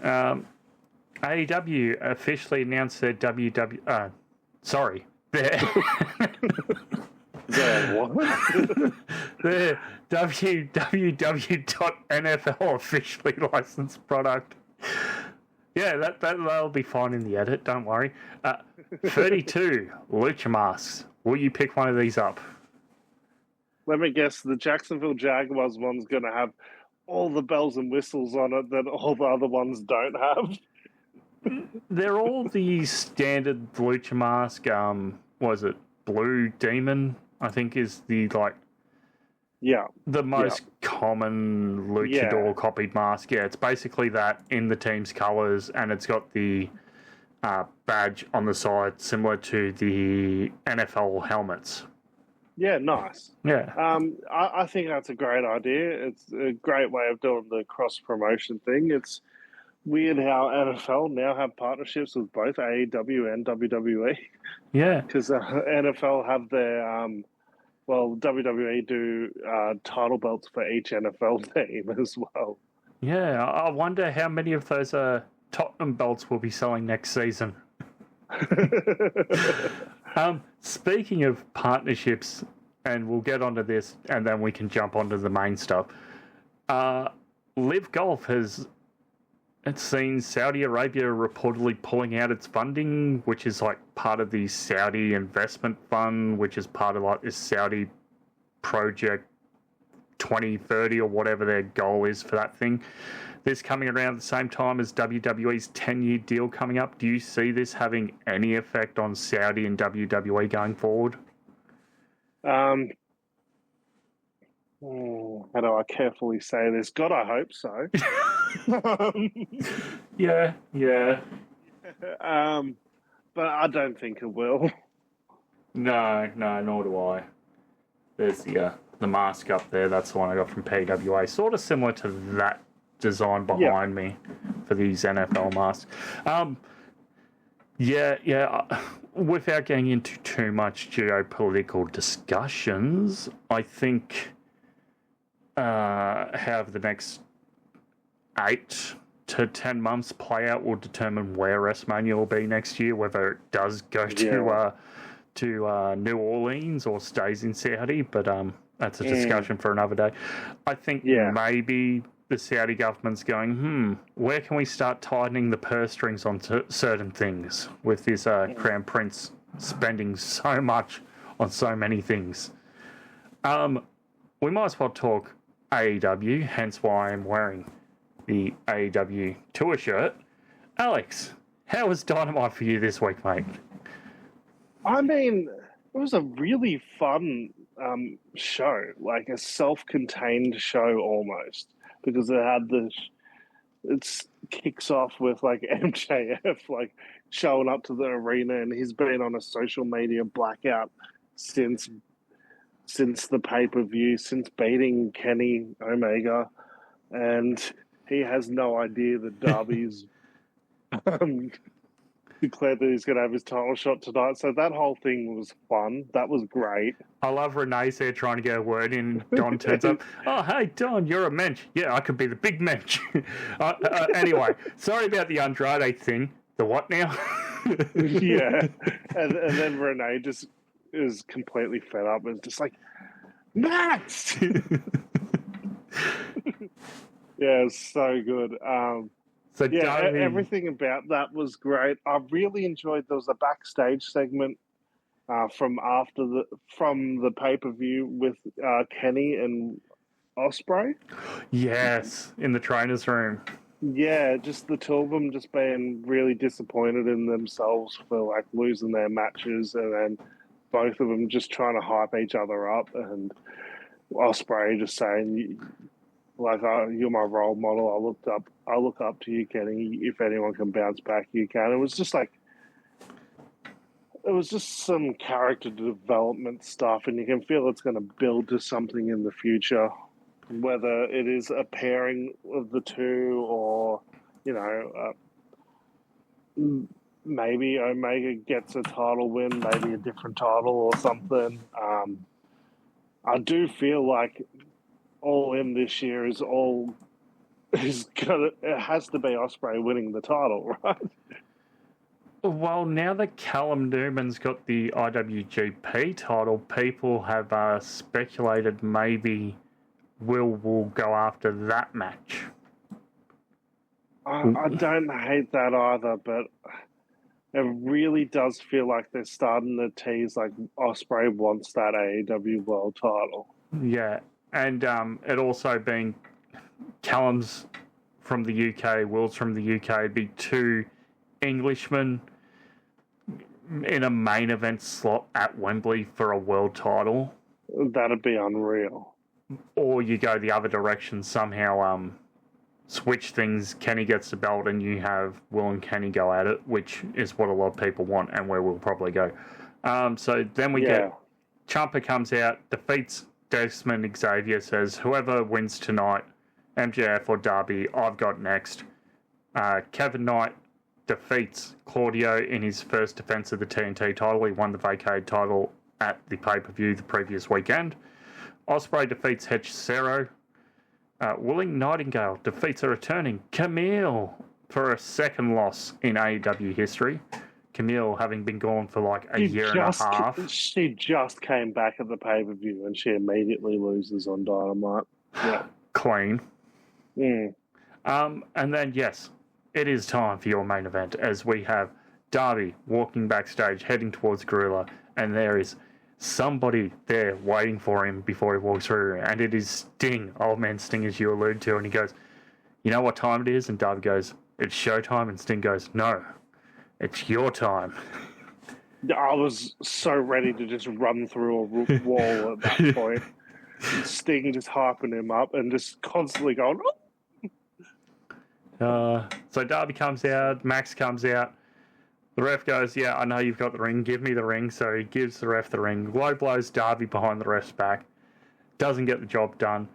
AEW officially announced their their their www.nfl officially licensed product. Yeah, that'll be fine in the edit, don't worry. 32 Lucha Masks. Will you pick one of these up? Let me guess, the Jacksonville Jaguars one's going to have all the bells and whistles on it that all the other ones don't have. They're all the standard Lucha Mask. Was it Blue Demon? I think is the the most common luchador copied mask. Yeah, it's basically that in the team's colours, and it's got the badge on the side similar to the NFL helmets. Yeah, nice. Yeah. I think that's a great idea. It's a great way of doing the cross-promotion thing. It's weird how NFL now have partnerships with both AEW and WWE. Yeah. Because NFL have their, WWE do title belts for each NFL team as well. Yeah, I wonder how many of those Tottenham belts will be selling next season. Speaking of partnerships, and we'll get onto this, and then we can jump onto the main stuff. Liv Golf has seen Saudi Arabia reportedly pulling out its funding, which is like part of the Saudi investment fund, which is part of like this Saudi project 2030 or whatever their goal is for that thing. This coming around at the same time as WWE's 10-year deal coming up. Do you see this having any effect on Saudi and WWE going forward? How do I carefully say this? God, I hope so. Yeah. But I don't think it will. No, nor do I. There's the mask up there. That's the one I got from PWA. Sort of similar to that design behind me for these NFL masks. Without getting into too much geopolitical discussions, I think how the next 8 to 10 months play out will determine where WrestleMania will be next year, whether it does go to New Orleans or stays in Saudi, but that's a discussion for another day. I think maybe the Saudi government's going, where can we start tightening the purse strings on certain things with this Crown Prince spending so much on so many things. We might as well talk AEW, hence why I'm wearing the AEW tour shirt. Alex, how was Dynamite for you this week, mate? I mean, it was a really fun show, like a self-contained show almost, because it had it kicks off with like MJF like showing up to the arena, and he's been on a social media blackout since the pay-per-view, since beating Kenny Omega, and he has no idea that Darby's declared that he's going to have his title shot tonight. So that whole thing was fun. That was great. I love Renee's there trying to get a word in. Don turns up. Oh, hey, Don, you're a mensch. Yeah, I could be the big mensch. Anyway, sorry about the Andrade thing. The what now? Yeah. And then Renee just is completely fed up and just like, Max! Yeah, it's so good. So yeah, everything about that was great. I really enjoyed. There was a backstage segment from the pay-per-view with Kenny and Ospreay. Yes, in the trainer's room. Yeah, just the two of them just being really disappointed in themselves for like losing their matches, and then both of them just trying to hype each other up, and Ospreay just saying, like, you're my role model. I look up to you, Kenny. If anyone can bounce back, you can. It was just some character development stuff, and you can feel it's going to build to something in the future, whether it is a pairing of the two or, maybe Omega gets a title win, maybe a different title or something. I do feel like All In this year it has to be Ospreay winning the title, right? Well, now that Callum Newman's got the IWGP title, people have speculated maybe Will go after that match. I don't hate that either, but it really does feel like they're starting to tease like Ospreay wants that AEW World title. Yeah, and it also being Callum's from the UK, Will's from the UK, it'd be two Englishmen in a main event slot at Wembley for a world title. That'd be unreal. Or you go the other direction, somehow switch things, Kenny gets the belt and you have Will and Kenny go at it, which is what a lot of people want and where we'll probably go. So then we get Ciampa comes out, defeats Desmond Xavier, says, whoever wins tonight, MJF or Darby, I've got next. Kevin Knight defeats Claudio in his first defense of the TNT title. He won the vacated title at the pay-per-view the previous weekend. Ospreay defeats Hechicero. Willing Nightingale defeats a returning Camille for a second loss in AEW history. Camille having been gone for like a year and a half. She just came back at the pay-per-view and she immediately loses on Dynamite. Yeah. Clean. Mm. And then, yes, it is time for your main event as we have Darby walking backstage, heading towards Gorilla, and there is somebody there waiting for him before he walks through, and it is Sting, old man Sting, as you allude to, and he goes, you know what time it is? And Darby goes, it's showtime, and Sting goes, no, it's your time. I was so ready to just run through a wall at that point. Sting just hyping him up and just constantly going, So Darby comes out, Max comes out. The ref goes, yeah, I know you've got the ring. Give me the ring. So he gives the ref the ring. Low blows Darby behind the ref's back. Doesn't get the job done.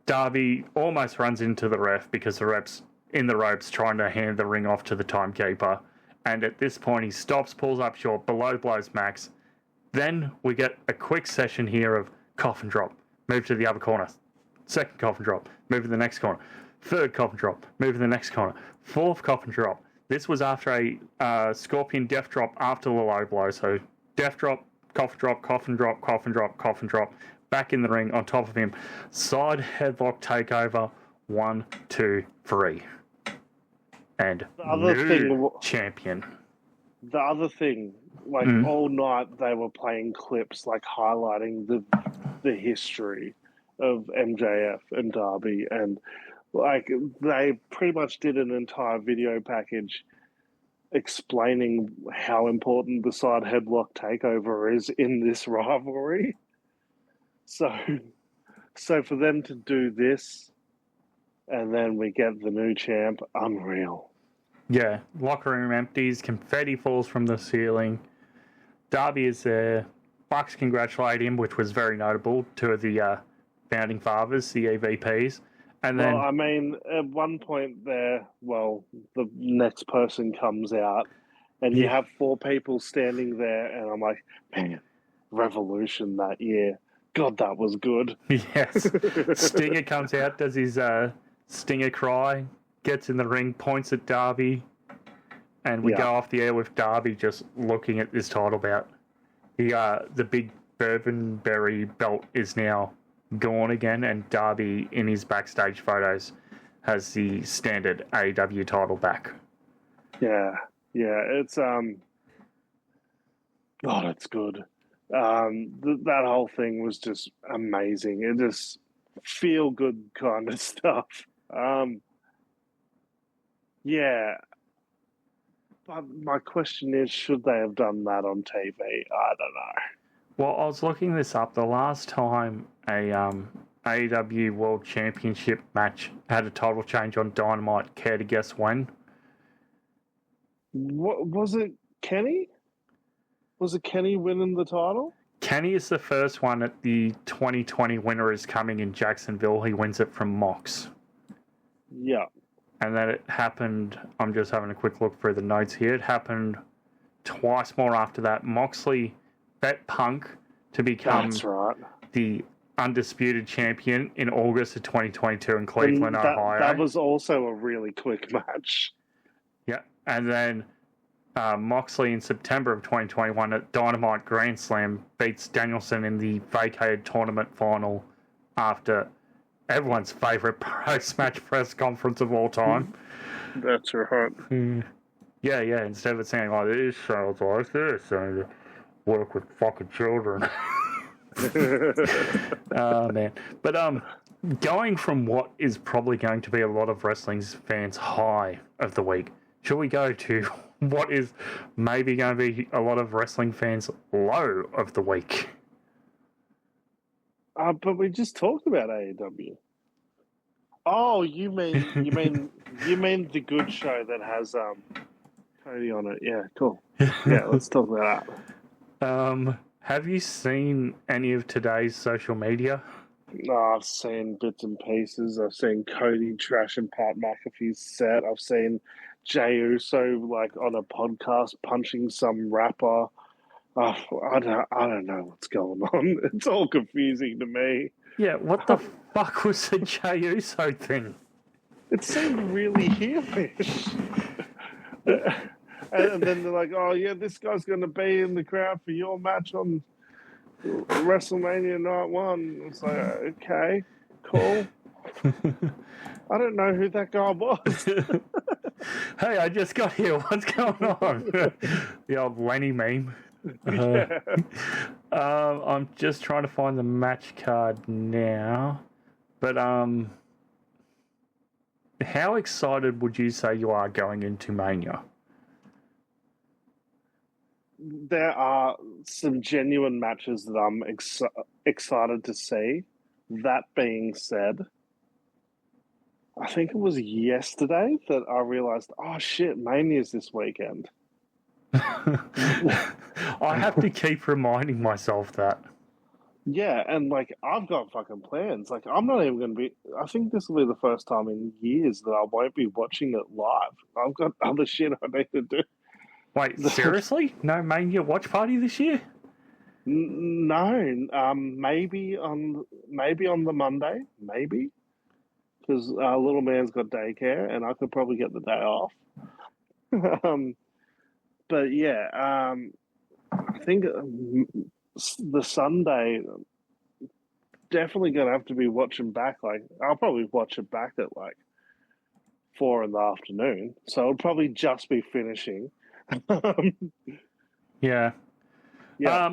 Darby almost runs into the ref because the ref's in the ropes trying to hand the ring off to the timekeeper. And at this point, he stops, pulls up short, below blows Max. Then we get a quick session here of coffin drop. Move to the other corner. Second coffin drop. Move to the next corner. Third coffin drop. Move to the next corner. Fourth coffin drop. This was after a Scorpion death drop after the low blow. So death drop, coffin drop, coffin drop, coffin drop, coffin drop. Back in the ring on top of him. Side headlock takeover. 1, 2, 3. And new champion. The other thing, like all night they were playing clips like highlighting the history of MJF and Darby, and like they pretty much did an entire video package explaining how important the side headlock takeover is in this rivalry. So for them to do this and then we get the new champ, unreal. Yeah, locker room empties, confetti falls from the ceiling. Darby is there. Bucks congratulate him, which was very notable. Two of the founding fathers, the EVPs. And then, I mean, at one point there, the next person comes out, and you have 4 people standing there, and I'm like, man, Revolution that year. God, that was good. Yes. Stinger comes out, does his Stinger cry, gets in the ring, points at Darby, and we go off the air with Darby just looking at this title bout. The big Bourbonberry belt is now gone again, and Darby, in his backstage photos, has the standard AEW title back. Yeah, it's God, it's good. That whole thing was just amazing. It just feel good kind of stuff. Yeah. But my question is, should they have done that on TV? I don't know. Well, I was looking this up. The last time a AEW World Championship match had a title change on Dynamite, care to guess when? What was it? Kenny? Was it Kenny winning the title? Kenny is the first one. At the 2020 winner is coming in Jacksonville. He wins it from Mox. Yeah. And then it happened, I'm just having a quick look through the notes here. It happened twice more after that. Moxley bet Punk to become the undisputed champion in August of 2022 in Cleveland, Ohio. That was also a really quick match. Yeah. And then Moxley in September of 2021 at Dynamite Grand Slam beats Danielson in the vacated tournament final after everyone's favourite post-match press conference of all time. That's right. Yeah, instead of it saying like, this sounds like this, and work with fucking children. Oh, man. But going from what is probably going to be a lot of wrestling fans' high of the week, should we go to what is maybe going to be a lot of wrestling fans' low of the week? But we just talked about AEW. Oh, you mean the good show that has Cody on it? Yeah, cool. Yeah, let's talk about that. Have you seen any of today's social media? No, I've seen bits and pieces. I've seen Cody trashing Pat McAfee's set. I've seen Jey Uso on a podcast punching some rapper. I don't know what's going on. It's all confusing to me. Yeah, what the fuck was the Jey Uso thing? It seemed really heelish. And then they're like, oh yeah, this guy's going to be in the crowd for your match on WrestleMania Night 1. It's like, okay, cool. I don't know who that guy was. Hey, I just got here. What's going on? The old Lenny meme. Yeah. I'm just trying to find the match card now. But how excited would you say you are going into Mania? There are some genuine matches that I'm excited to see. That being said, I think it was yesterday that I realized, oh shit, Mania's this weekend. I have to keep reminding myself that. Yeah, and I've got fucking plans. I'm not even going to be. I think this will be the first time in years that I won't be watching it live. I've got other shit I need to do. Wait, seriously? No Mania watch party this year? No, maybe on the Monday, maybe, because little man's got daycare, and I could probably get the day off. But yeah, I think the Sunday definitely gonna have to be watching back. I'll probably watch it back at 4 in the afternoon, so it'll probably just be finishing. Yeah. But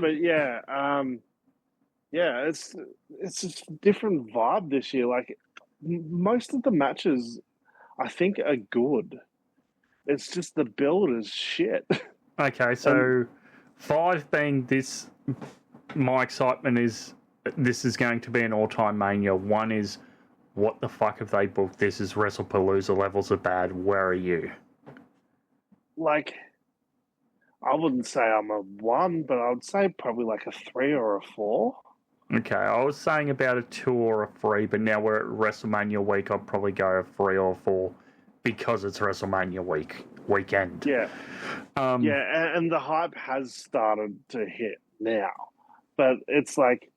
it's just a different vibe this year. Most of the matches, I think, are good. It's just the build is shit. Okay, so 5 being this, my excitement is this is going to be an all-time Mania. 1 is, what the fuck have they booked? This is WrestlePalooza levels of bad. Where are you? I wouldn't say I'm a 1, but I would say probably a 3 or a 4. Okay, I was saying about a 2 or a 3, but now we're at WrestleMania week. I'd probably go a 3 or 4 because it's WrestleMania weekend. Yeah. And the hype has started to hit now. But it's like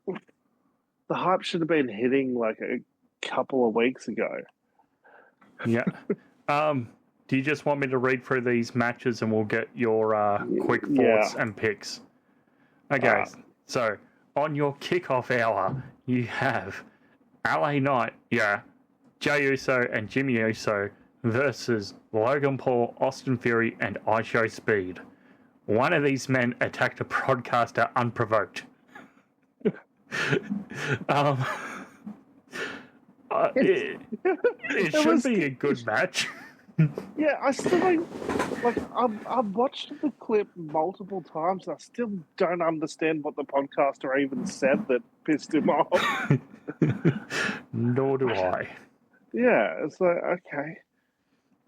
the hype should have been hitting like a couple of weeks ago. Yeah. Do you just want me to read through these matches and we'll get your quick thoughts and picks? Okay, so on your kickoff hour, you have LA Knight, Jey Uso and Jimmy Uso versus Logan Paul, Austin Theory, and IShowSpeed. One of these men attacked a broadcaster unprovoked. It should be a good match. Yeah, I still I've watched the clip multiple times. I still don't understand what the podcaster even said that pissed him off. Nor do I. Yeah, it's like, okay.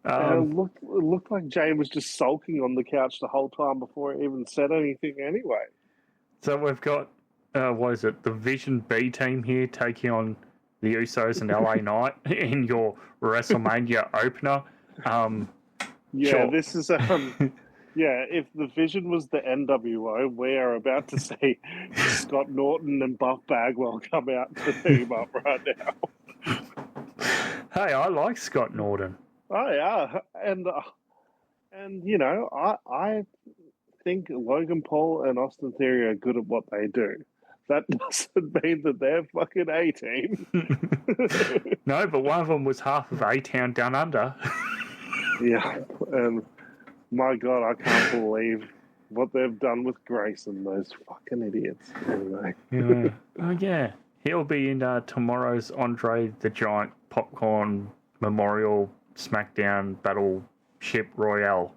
It looked like Jay was just sulking on the couch the whole time before he even said anything anyway. So we've got, the Vision B team here taking on the Usos and LA Knight in your WrestleMania opener. Sure. This is if the Vision was the NWO, we are about to see Scott Norton and Buff Bagwell come out to team up right now. Hey, I like Scott Norton. Oh yeah, and you know, I think Logan Paul and Austin Theory are good at what they do. That doesn't mean that they're fucking A-team. No, but one of them was half of A-Town Down Under. Yeah, and my God, I can't believe what they've done with Grayson, those fucking idiots. Anyway. Yeah. Oh, yeah. He'll be in tomorrow's Andre the Giant Popcorn Memorial SmackDown Battleship Royale.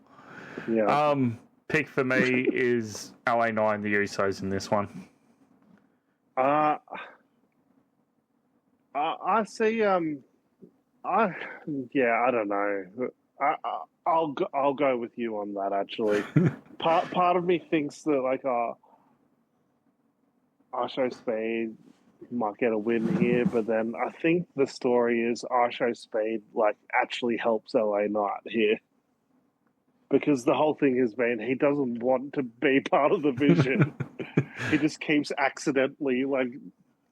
Yeah. Pick for me is LA Knight and the Usos in this one. I see. I don't know. I'll go with you on that. Actually, part of me thinks that IShowSpeed might get a win here, but then I think the story is IShowSpeed actually helps LA Knight here. Because the whole thing has been he doesn't want to be part of the Vision. He just keeps accidentally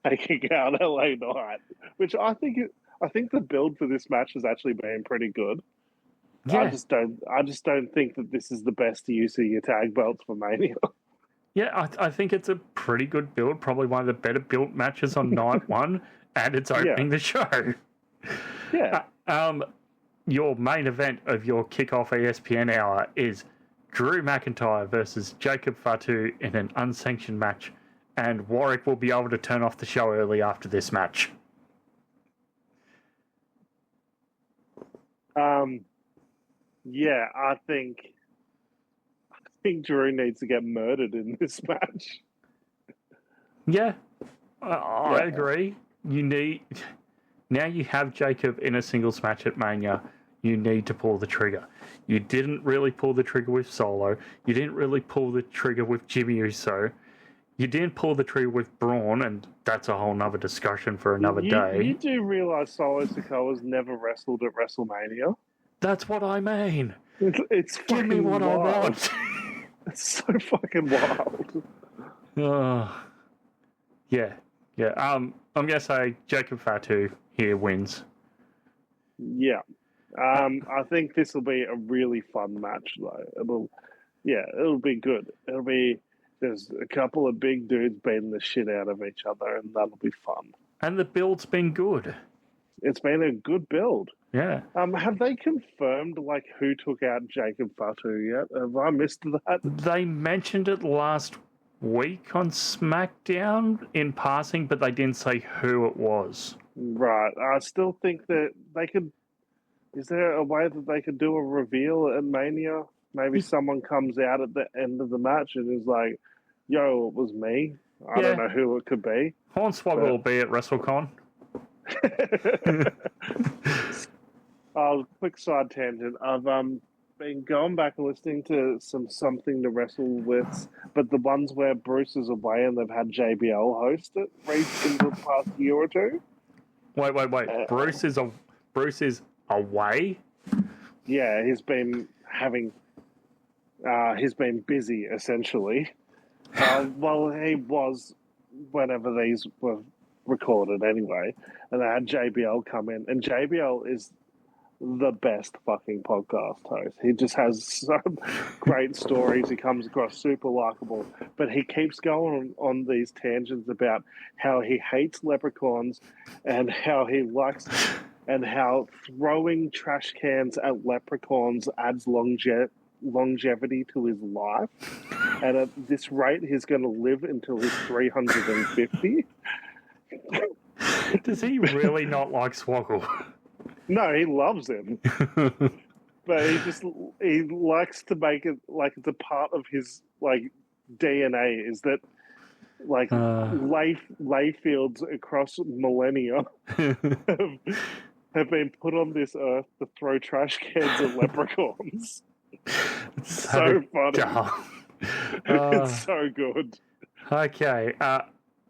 taking out LA Knight, which I think the build for this match has actually been pretty good. Yeah. I just don't think that this is the best use of your tag belts for Mania. Yeah, I think it's a pretty good build, probably one of the better built matches on night one, and it's opening the show. Yeah. Your main event of your kickoff ESPN hour is Drew McIntyre versus Jacob Fatu in an unsanctioned match, and Warwick will be able to turn off the show early after this match. Yeah, I think Drew needs to get murdered in this match. Yeah, I agree. Now you have Jacob in a singles match at Mania. You need to pull the trigger. You didn't really pull the trigger with Solo. You didn't really pull the trigger with Jimmy Uso. You didn't pull the trigger with Braun, and that's a whole nother discussion for another day. You do realise Solo Sikoa's never wrestled at WrestleMania? That's what I mean. It's Give me what wild. I want. It's so fucking wild. Yeah. I'm going to say Jacob Fatu here wins. Yeah. I think this will be a really fun match, though. It'll be good. There's a couple of big dudes beating the shit out of each other, and that'll be fun. And the build's been good. It's been a good build. Yeah. Have they confirmed who took out Jacob Fatu yet? Have I missed that? They mentioned it last week on SmackDown in passing, but they didn't say who it was. Right. I still think that they could. Is there a way that they could do a reveal at Mania? Maybe someone comes out at the end of the match and is like, "Yo, it was me." I don't know who it could be. Hornswoggle will be at WrestleCon. Quick side tangent. been going back and listening to something to wrestle with, but the ones where Bruce is away and they've had JBL host it in the past year or two. Wait. Bruce is away? Yeah, he's been busy essentially. Well, he was whenever these were recorded anyway, and they had JBL come in, and JBL is the best fucking podcast host. He just has some great stories. He comes across super likable, but he keeps going on these tangents about how he hates leprechauns and how he likes and how throwing trash cans at leprechauns adds longevity to his life. And at this rate, he's going to live until he's 350. Does he really not like Swoggle? No, he loves him. But he likes to make it like it's a part of his like DNA is that like lay fields across millennia have been put on this earth to throw trash cans at leprechauns. It's so funny. It's so good. Okay,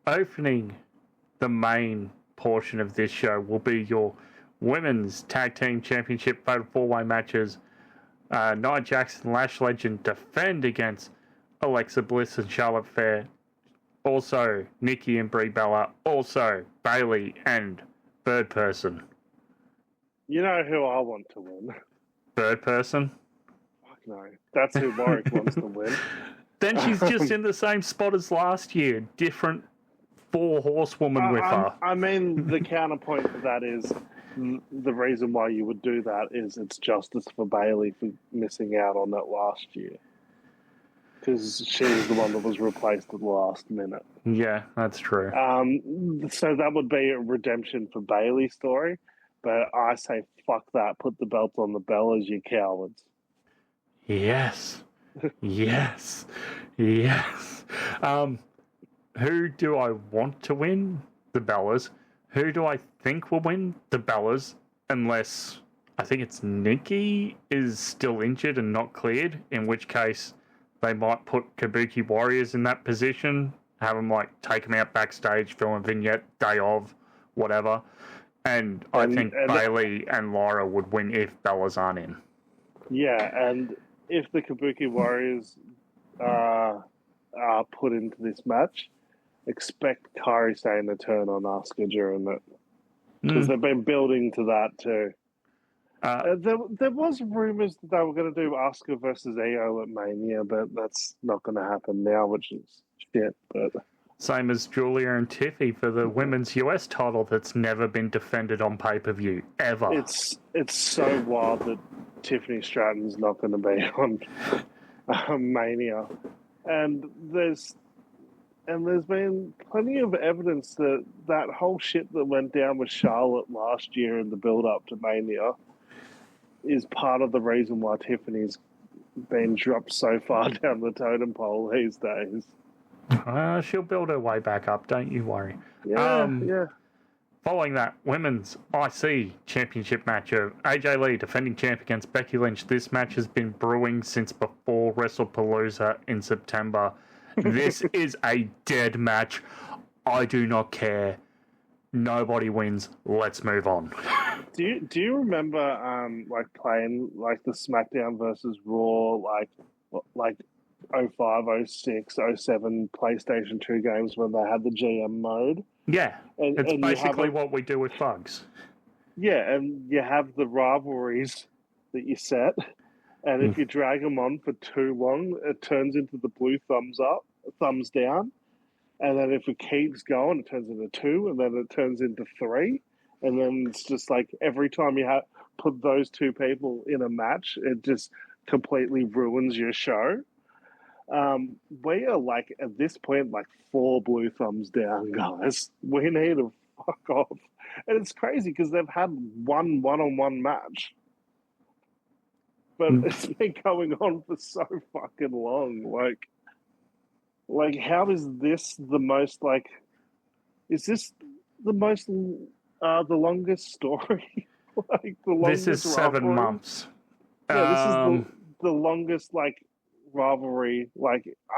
opening the main portion of this show will be your Women's Tag Team Championship Fatal 4-Way matches. Nia Jax and Lash Legend defend against Alexa Bliss and Charlotte Flair. Also, Nikki and Brie Bella. Also, Bayley and Bird Person. You know who I want to win? Bird Person? Fuck no. That's who Warwick wants to win. Then she's just in the same spot as last year. Different 4 horsewoman with her. I mean, the counterpoint to that is the reason why you would do that is it's justice for Bayley for missing out on that last year. Because she was the one that was replaced at the last minute. Yeah, that's true. So that would be a redemption for Bayley's story. But I say, fuck that. Put the belt on the Bellas, you cowards. Yes. Yes. Yes. Who do I want to win? The Bellas. Who do I think will win? The Bellas. Unless I think it's Nikki is still injured and not cleared, in which case they might put Kabuki Warriors in that position, have them like take them out backstage, film a vignette, day of, whatever. And I think Bayley and Lyra would win if Bellas aren't in. Yeah, and if the Kabuki Warriors are put into this match, expect Kairi Sane to turn on Asuka during it. Because they've been building to that too. There was rumours that they were going to do Asuka versus Io at Mania, but that's not going to happen now, which is shit. But same as Julia and Tiffy for the women's US title that's never been defended on pay-per-view, ever. It's so wild that Tiffany Stratton's not going to be on Mania. And there's been plenty of evidence that whole shit that went down with Charlotte last year in the build-up to Mania is part of the reason why Tiffany's been dropped so far down the totem pole these days. She'll build her way back up, don't you worry. Yeah. Following that, women's IC championship match of AJ Lee defending champ against Becky Lynch. This match has been brewing since before WrestlePalooza in September. This is a dead match. I do not care. Nobody wins. Let's move on. Do you remember like playing like the SmackDown versus Raw like 05, 06, 07 PlayStation 2 games when they had the GM mode? Yeah, it's basically what we do with Bugs. Yeah, and you have the rivalries that you set, and if you drag them on for too long, it turns into the blue thumbs up, thumbs down, and then if it keeps going, it turns into 2, and then it turns into 3, and then it's just like every time you put those 2 people in a match, it just completely ruins your show. We are like at this point like 4 blue thumbs down, guys. We need to fuck off, and it's crazy because they've had one-on-one match, but it's been going on for so fucking long. Like how is this the most like? Is this the most the longest story? Like the longest. This is 7 months. Yeah, the longest rivalry,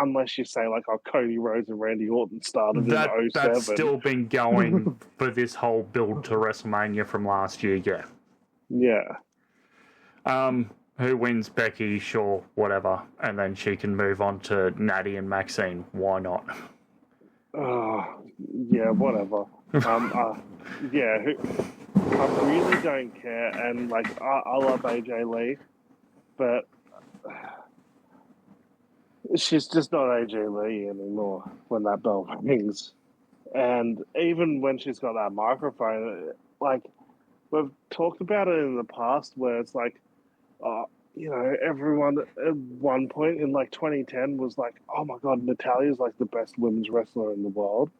unless you say Cody Rhodes and Randy Orton started in 07. That's still been going for this whole build to WrestleMania from last year. Yeah. Who wins? Becky, sure, whatever, and then she can move on to Natty and Maxine. Why not? Yeah, whatever. Yeah, I really don't care, and I love AJ Lee, but she's just not AJ Lee anymore when that bell rings. And even when she's got that microphone, we've talked about it in the past where it's everyone at one point in 2010 was oh my God, Natalya's the best women's wrestler in the world.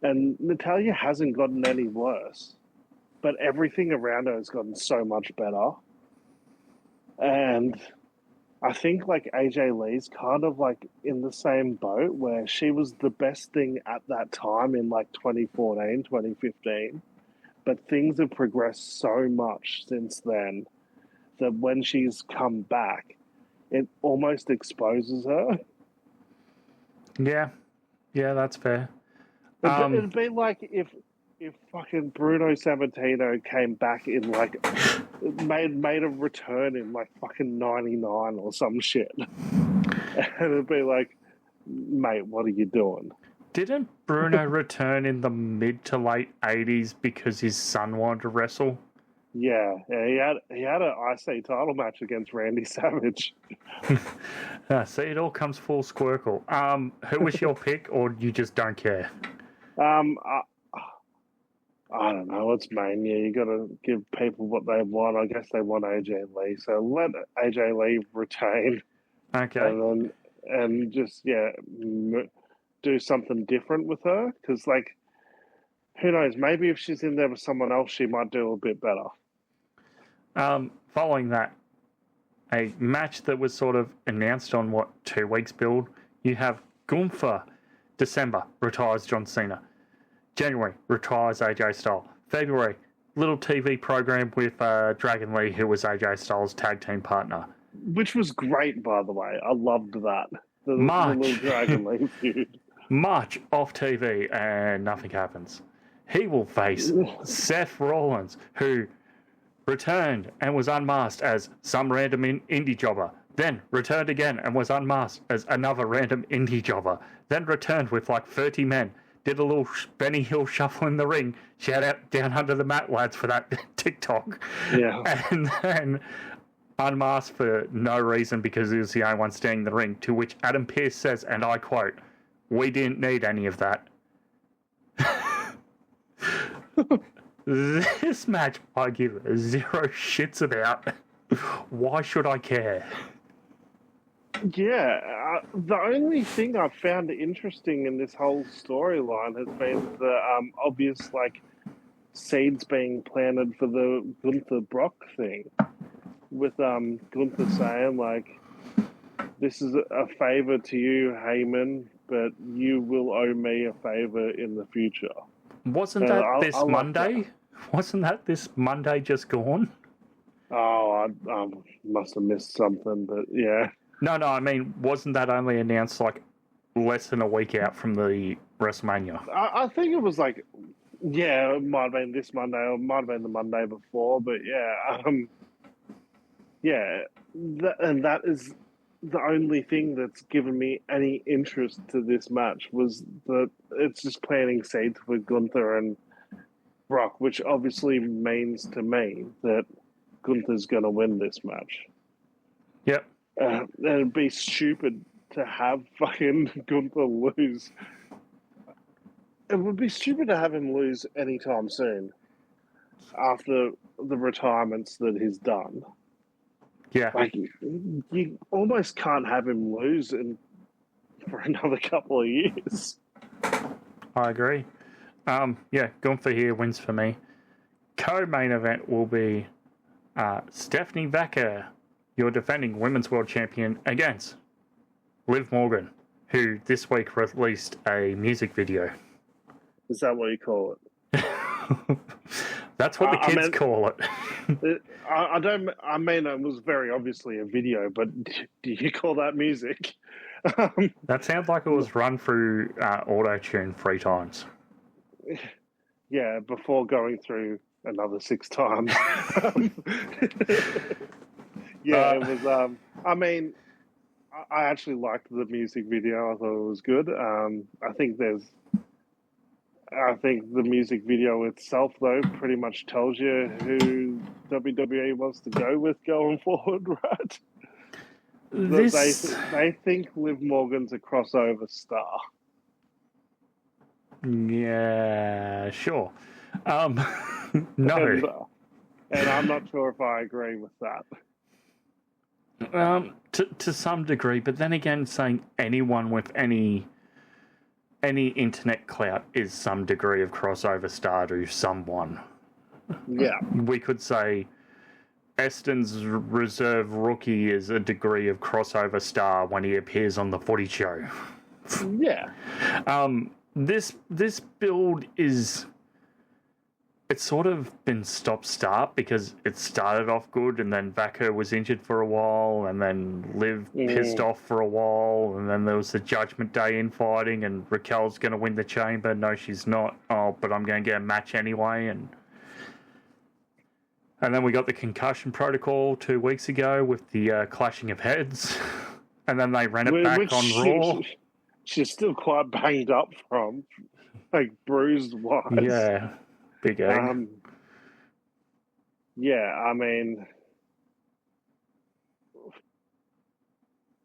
And Natalya hasn't gotten any worse, but everything around her has gotten so much better. And I think AJ Lee's kind of in the same boat where she was the best thing at that time in 2014, 2015. But things have progressed so much since then that when she's come back, it almost exposes her. Yeah, that's fair. It'd be if fucking Bruno Sammartino came back in made a return in fucking 99 or some shit. And it'd be mate, what are you doing? Didn't Bruno return in the mid to late 80s because his son wanted to wrestle? Yeah, he had an IC title match against Randy Savage. See, it all comes full squircle. Who was your pick, or you just don't care? I don't know. It's Mania. You got to give people what they want. I guess they want AJ Lee, so let AJ Lee retain. Okay. And just do something different with her, because who knows? Maybe if she's in there with someone else, she might do a bit better. Following that, a match that was sort of announced on 2 weeks build. You have Gunther. December, retires John Cena. January, retires AJ Styles. February, little TV program with Dragon Lee, who was AJ Styles' tag team partner. Which was great, by the way. I loved that. The little Dragon Lee feud. March, off TV, and nothing happens. He will face Seth Rollins, who returned and was unmasked as some random indie jobber. Then returned again and was unmasked as another random indie jobber. Then returned with 30 men. Did a little Benny Hill shuffle in the ring. Shout out Down Under the Mat lads for that TikTok. Yeah. And then unmasked for no reason because he was the only one standing in the ring. To which Adam Pearce says, and I quote, "We didn't need any of that." This match I give 0 shits about. Why should I care? Yeah, the only thing I've found interesting in this whole storyline has been the obvious seeds being planted for the Gunther Brock thing, with Gunther saying this is a favor to you, Heyman, but you will owe me a favor in the future. Wasn't that this Monday? Wasn't that this Monday just gone? Oh, I must have missed something, but yeah. No, I mean, wasn't that only announced less than a week out from the WrestleMania? I think it was it might have been this Monday or it might have been the Monday before, but that is the only thing that's given me any interest to this match, was that it's just planting seeds with Gunther and Brock, which obviously means to me that Gunther's going to win this match. Yep. It'd be stupid to have fucking Gunther lose. It would be stupid to have him lose anytime soon after the retirements that he's done. Yeah. You almost can't have him lose for another couple of years. I agree. Gunther here wins for me. Co-main event will be Stephanie Vacker, your defending Women's World Champion, against Liv Morgan, who this week released a music video. Is that what you call it? That's what the kids call it. I mean, it was very obviously a video, but do you call that music? That sounds like it was run through auto-tune 3 times. Yeah, before going through another 6 times. Yeah, it was. I mean, I actually liked the music video. I thought it was good. I think the music video itself, though, pretty much tells you who WWE wants to go with going forward, right? They think Liv Morgan's a crossover star. Yeah, sure. No. And I'm not sure if I agree with that. To some degree, but then again, saying anyone with any internet clout is some degree of crossover star to someone. Yeah. We could say Eston's reserve rookie is a degree of crossover star when he appears on the footy show. Yeah. This build is... It's sort of been stop-start because it started off good and then Vaca was injured for a while and then Liv pissed off for a while and then there was the Judgment Day infighting and Raquel's going to win the chamber. No, she's not. Oh, but I'm going to get a match anyway. And then we got the concussion protocol 2 weeks ago with the clashing of heads. And then they ran it back on Raw. She's still quite banged up from, like, bruised-wise. Yeah. Big egg. Yeah, I mean,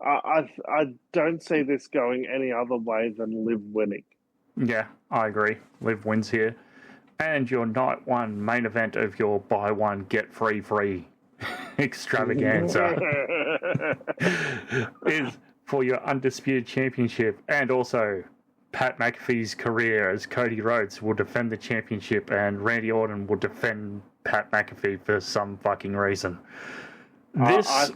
I don't see this going any other way than Liv winning. Yeah, I agree. Liv wins here. And your night one main event of your buy one, get free extravaganza is for your Undisputed Championship and also Pat McAfee's career as Cody Rhodes will defend the championship and Randy Orton will defend Pat McAfee for some fucking reason. I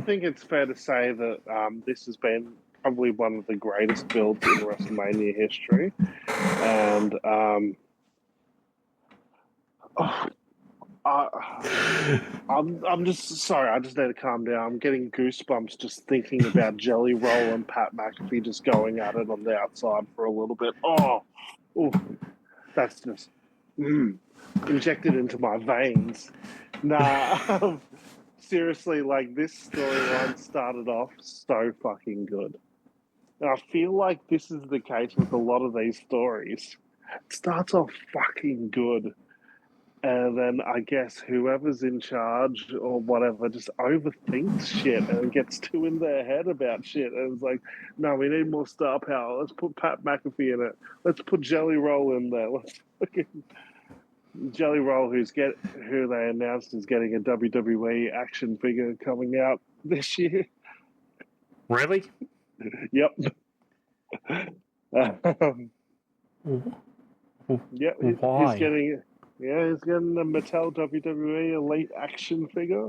think it's fair to say that this has been probably one of the greatest builds in WrestleMania history. And I'm just sorry. I just need to calm down. I'm getting goosebumps just thinking about Jelly Roll and Pat McAfee just going at it on the outside for a little bit. That's just injected into my veins. Nah, seriously, like this storyline started off so fucking good. And I feel like this is the case with a lot of these stories. It starts off fucking good. And then I guess whoever's in charge or whatever just overthinks shit and gets too in their head about shit. And it's like, no, we need more star power. Let's put Pat McAfee in it. Let's put Jelly Roll in there. Let's fucking Jelly Roll, who they announced is getting a WWE action figure coming out this year. Really? Yep. Yeah, why? He's getting a Mattel WWE Elite action figure.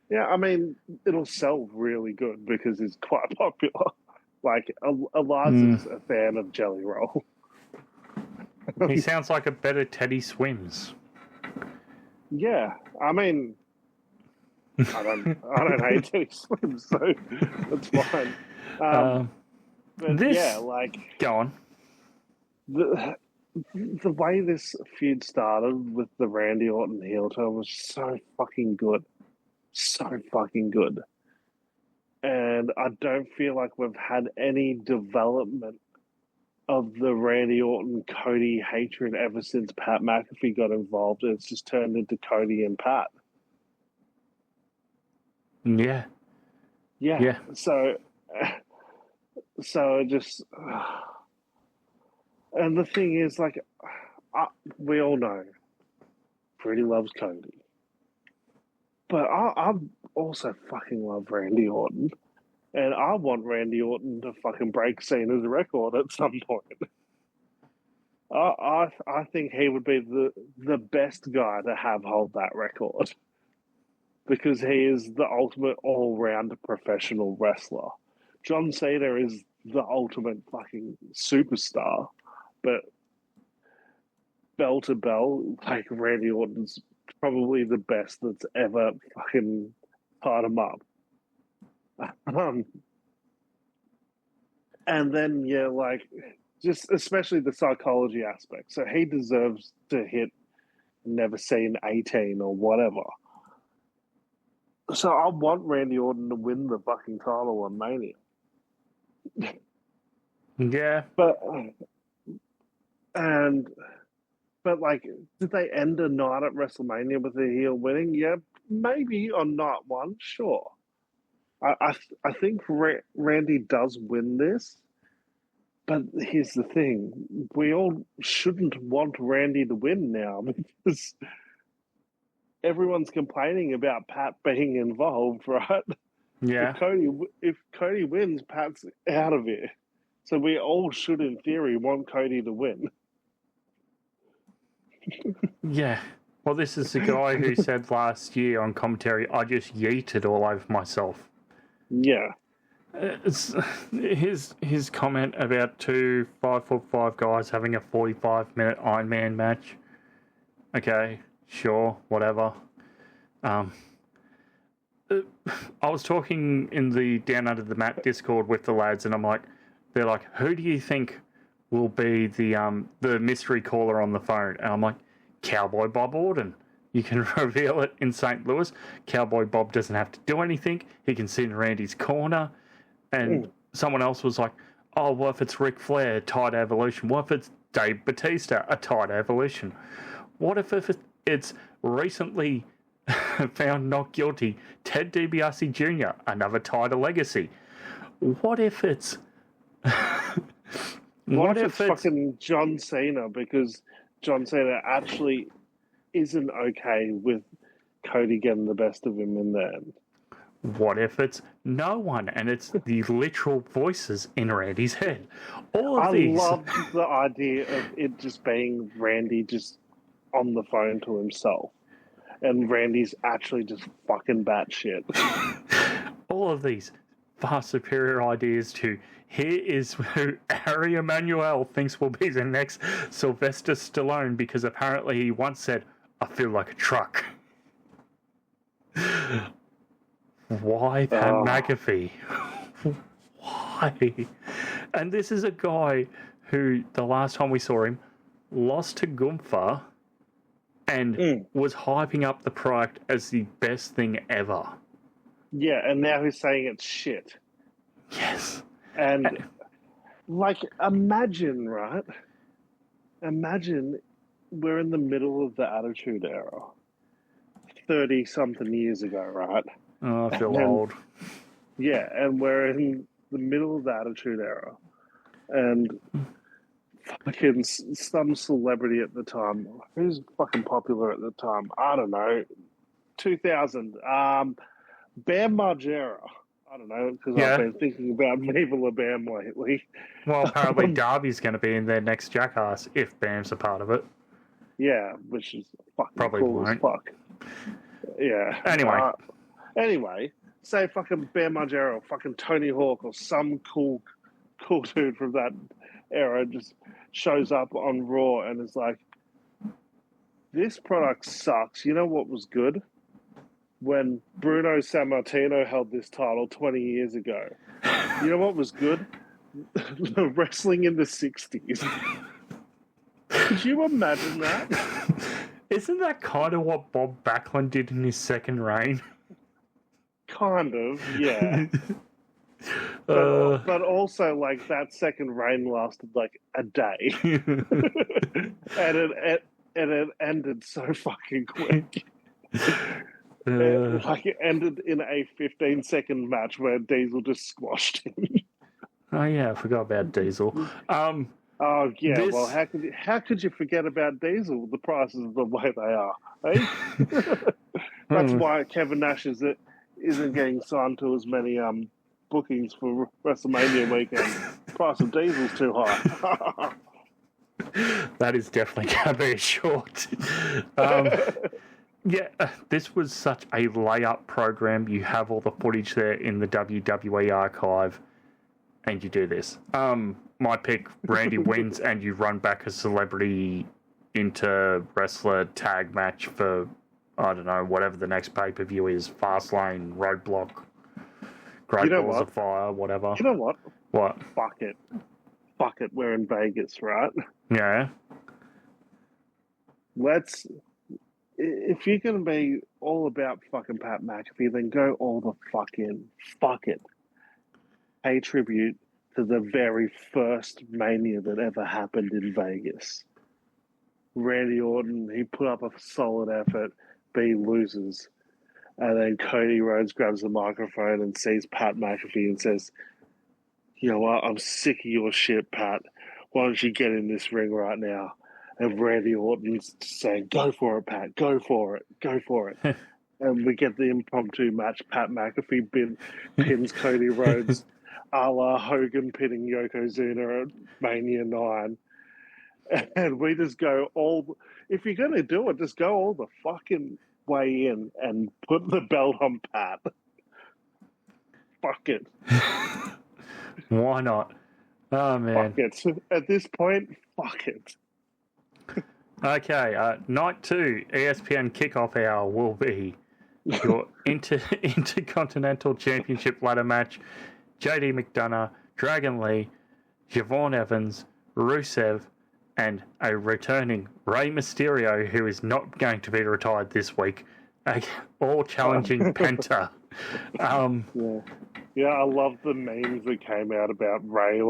Yeah, I mean, it'll sell really good because it's quite popular. Like, Eliza's a fan of Jelly Roll. He sounds like a better Teddy Swims. Yeah, I mean, I don't hate Teddy Swims, so that's fine. But yeah, like, go on. The way this feud started with the Randy Orton heel turn was so fucking good. So fucking good. And I don't feel like we've had any development of the Randy Orton Cody hatred ever since Pat McAfee got involved. It's just turned into Cody and Pat. Yeah. So just... And the thing is, like, we all know Freddie loves Cody. But I also fucking love Randy Orton. And I want Randy Orton to fucking break Cena's record at some point. I think he would be the best guy to have hold that record. Because he is the ultimate all-round professional wrestler. John Cena is the ultimate fucking superstar. But bell to bell, like Randy Orton's probably the best that's ever fucking tied him up. And then, yeah, like, just especially the psychology aspect. So he deserves to hit never seen 18 or whatever. So I want Randy Orton to win the fucking title on Mania. Yeah. But like, did they end a night at WrestleMania with the heel winning? Yeah, maybe on night one, sure. I think Randy does win this, but here's the thing: we all shouldn't want Randy to win now because everyone's complaining about Pat being involved, right? Yeah. If Cody wins, Pat's out of here. So we all should, in theory, want Cody to win. Yeah. Well, this is the guy who said last year on commentary, I just yeeted all over myself. Yeah. His comment about 2 5'5" guys having a 45-minute Iron Man match. Okay, sure, whatever. I was talking in the Down Under the Mat Discord with the lads, and they're like, who do you think will be the mystery caller on the phone? And I'm like, Cowboy Bob Orton. You can reveal it in St. Louis. Cowboy Bob doesn't have to do anything. He can sit in Randy's corner. And someone else was like, oh, what if it's Ric Flair, tight evolution? What if it's Dave Bautista, a tight evolution? What if it's recently found not guilty, Ted DiBiase Jr., another title legacy? What if it's... what if it's fucking John Cena, because John Cena actually isn't okay with Cody getting the best of him in the end? What if it's no one and it's the literal voices in Randy's head? All of these. I love the idea of it just being Randy just on the phone to himself, and Randy's actually just fucking batshit. All of these far superior ideas to here is who Harry Emanuel thinks will be the next Sylvester Stallone, because apparently he once said, I feel like a truck. Why Pat McAfee? Why? And this is a guy who, the last time we saw him, lost to Gunther and was hyping up the product as the best thing ever. Yeah, and now he's saying it's shit. Yes. And like, imagine, right? Imagine we're in the middle of the Attitude Era. 30-something years ago, right? Oh, I feel old. Yeah, and we're in the middle of the Attitude Era. And fucking some celebrity at the time, who's fucking popular at the time? I don't know. 2000. Bam Margera. I don't know, because I've been thinking about Viva La Bam lately. Well, apparently Darby's going to be in their next Jackass, if Bam's a part of it. Yeah, which is fucking probably cool won't. as fuck. Yeah. Anyway, say fucking Bam Margera or fucking Tony Hawk or some cool dude from that era just shows up on Raw and is like, this product sucks. You know what was good? When Bruno Sammartino held this title 20 years ago. You know what was good? Wrestling in the 60s. Could you imagine that? Isn't that kind of what Bob Backlund did in his second reign? Kind of, yeah. But also, like, that second reign lasted, like, a day. and it ended so fucking quick. It ended in a 15-second match where Diesel just squashed him. Oh, yeah, I forgot about Diesel. Oh, yeah, well, how could you forget about Diesel? The prices are the way they are, eh? That's why Kevin Nash isn't getting signed to as many bookings for WrestleMania weekend. The price of Diesel's too high. That is definitely going to be a short. Yeah, this was such a layup program. You have all the footage there in the WWE archive, and you do this. My pick, Randy wins, and you run back a celebrity inter-wrestler tag match for, I don't know, whatever the next pay-per-view is, Fastlane, Roadblock, Great Balls of Fire, whatever. You know what? What? Fuck it. Fuck it. We're in Vegas, right? Yeah. If you're going to be all about fucking Pat McAfee, then go all the fuck in. Fuck it. Pay tribute to the very first Mania that ever happened in Vegas. Randy Orton, he put up a solid effort, B loses. And then Cody Rhodes grabs the microphone and sees Pat McAfee and says, you know what, I'm sick of your shit, Pat. Why don't you get in this ring right now? And Randy Orton's saying, go for it, Pat, go for it, go for it. And we get the impromptu match. Pat McAfee pins Cody Rhodes a la Hogan pinning Yokozuna at Mania 9. And we just go if you're going to do it, just go all the fucking way in and put the belt on Pat. Fuck it. Why not? Oh, man. Fuck it. At this point, fuck it. Okay, night 2, ESPN kickoff hour will be your Intercontinental Championship ladder match. JD McDonough, Dragon Lee, Javon Evans, Rusev, and a returning Rey Mysterio, who is not going to be retired this week, all challenging Penta. Yeah, I love the memes that came out about Rey,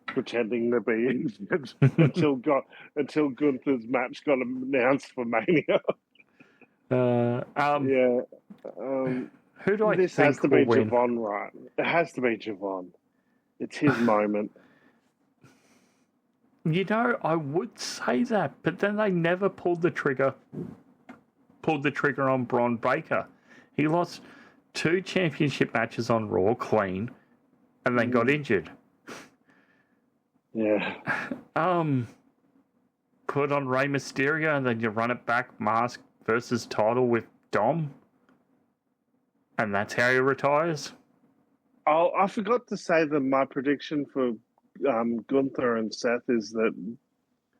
pretending to be injured until Gunther's match got announced for Mania. Who do I think has to be win? Javon, right? It has to be Javon. It's his moment. You know, I would say that, but then they never pulled the trigger on Braun Breaker. He lost 2 championship matches on Raw clean, and then got injured. Yeah. Put on Rey Mysterio, and then you run it back, mask versus title with Dom, and that's how he retires. Oh, I forgot to say that my prediction for Gunther and Seth is that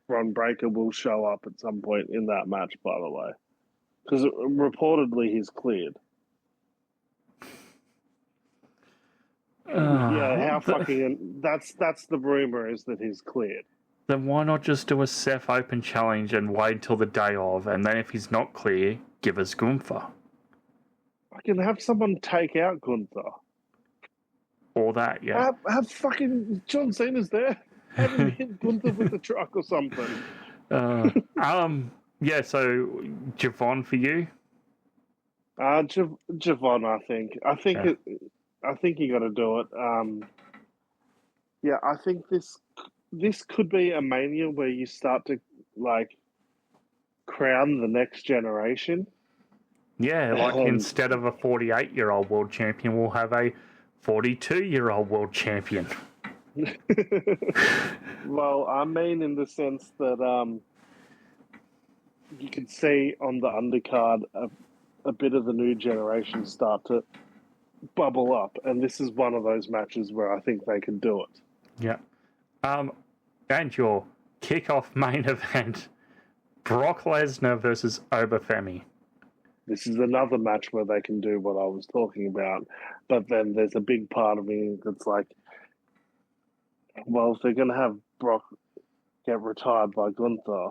Braun Breaker will show up at some point in that match, by the way. Because reportedly he's cleared. That's the rumor, is that he's cleared. Then why not just do a Seth Open challenge and wait till the day of, and then if he's not clear, give us Gunther. I can have someone take out Gunther. Or that, yeah. Have fucking John Cena's there. Have him hit Gunther with a truck or something. Yeah, so Javon for you? Javon, I think. I think you got to do it. I think this could be a Mania where you start to crown the next generation. Yeah, instead of a 48-year-old world champion, we'll have a 42-year-old world champion. Well, I mean in the sense that you can see on the undercard a bit of the new generation start to bubble up, and this is one of those matches where I think they can do it. Yeah. And your kickoff main event, Brock Lesnar versus Obafemi. This is another match where they can do what I was talking about, but then there's a big part of me that's like, well, if they're going to have Brock get retired by Gunther,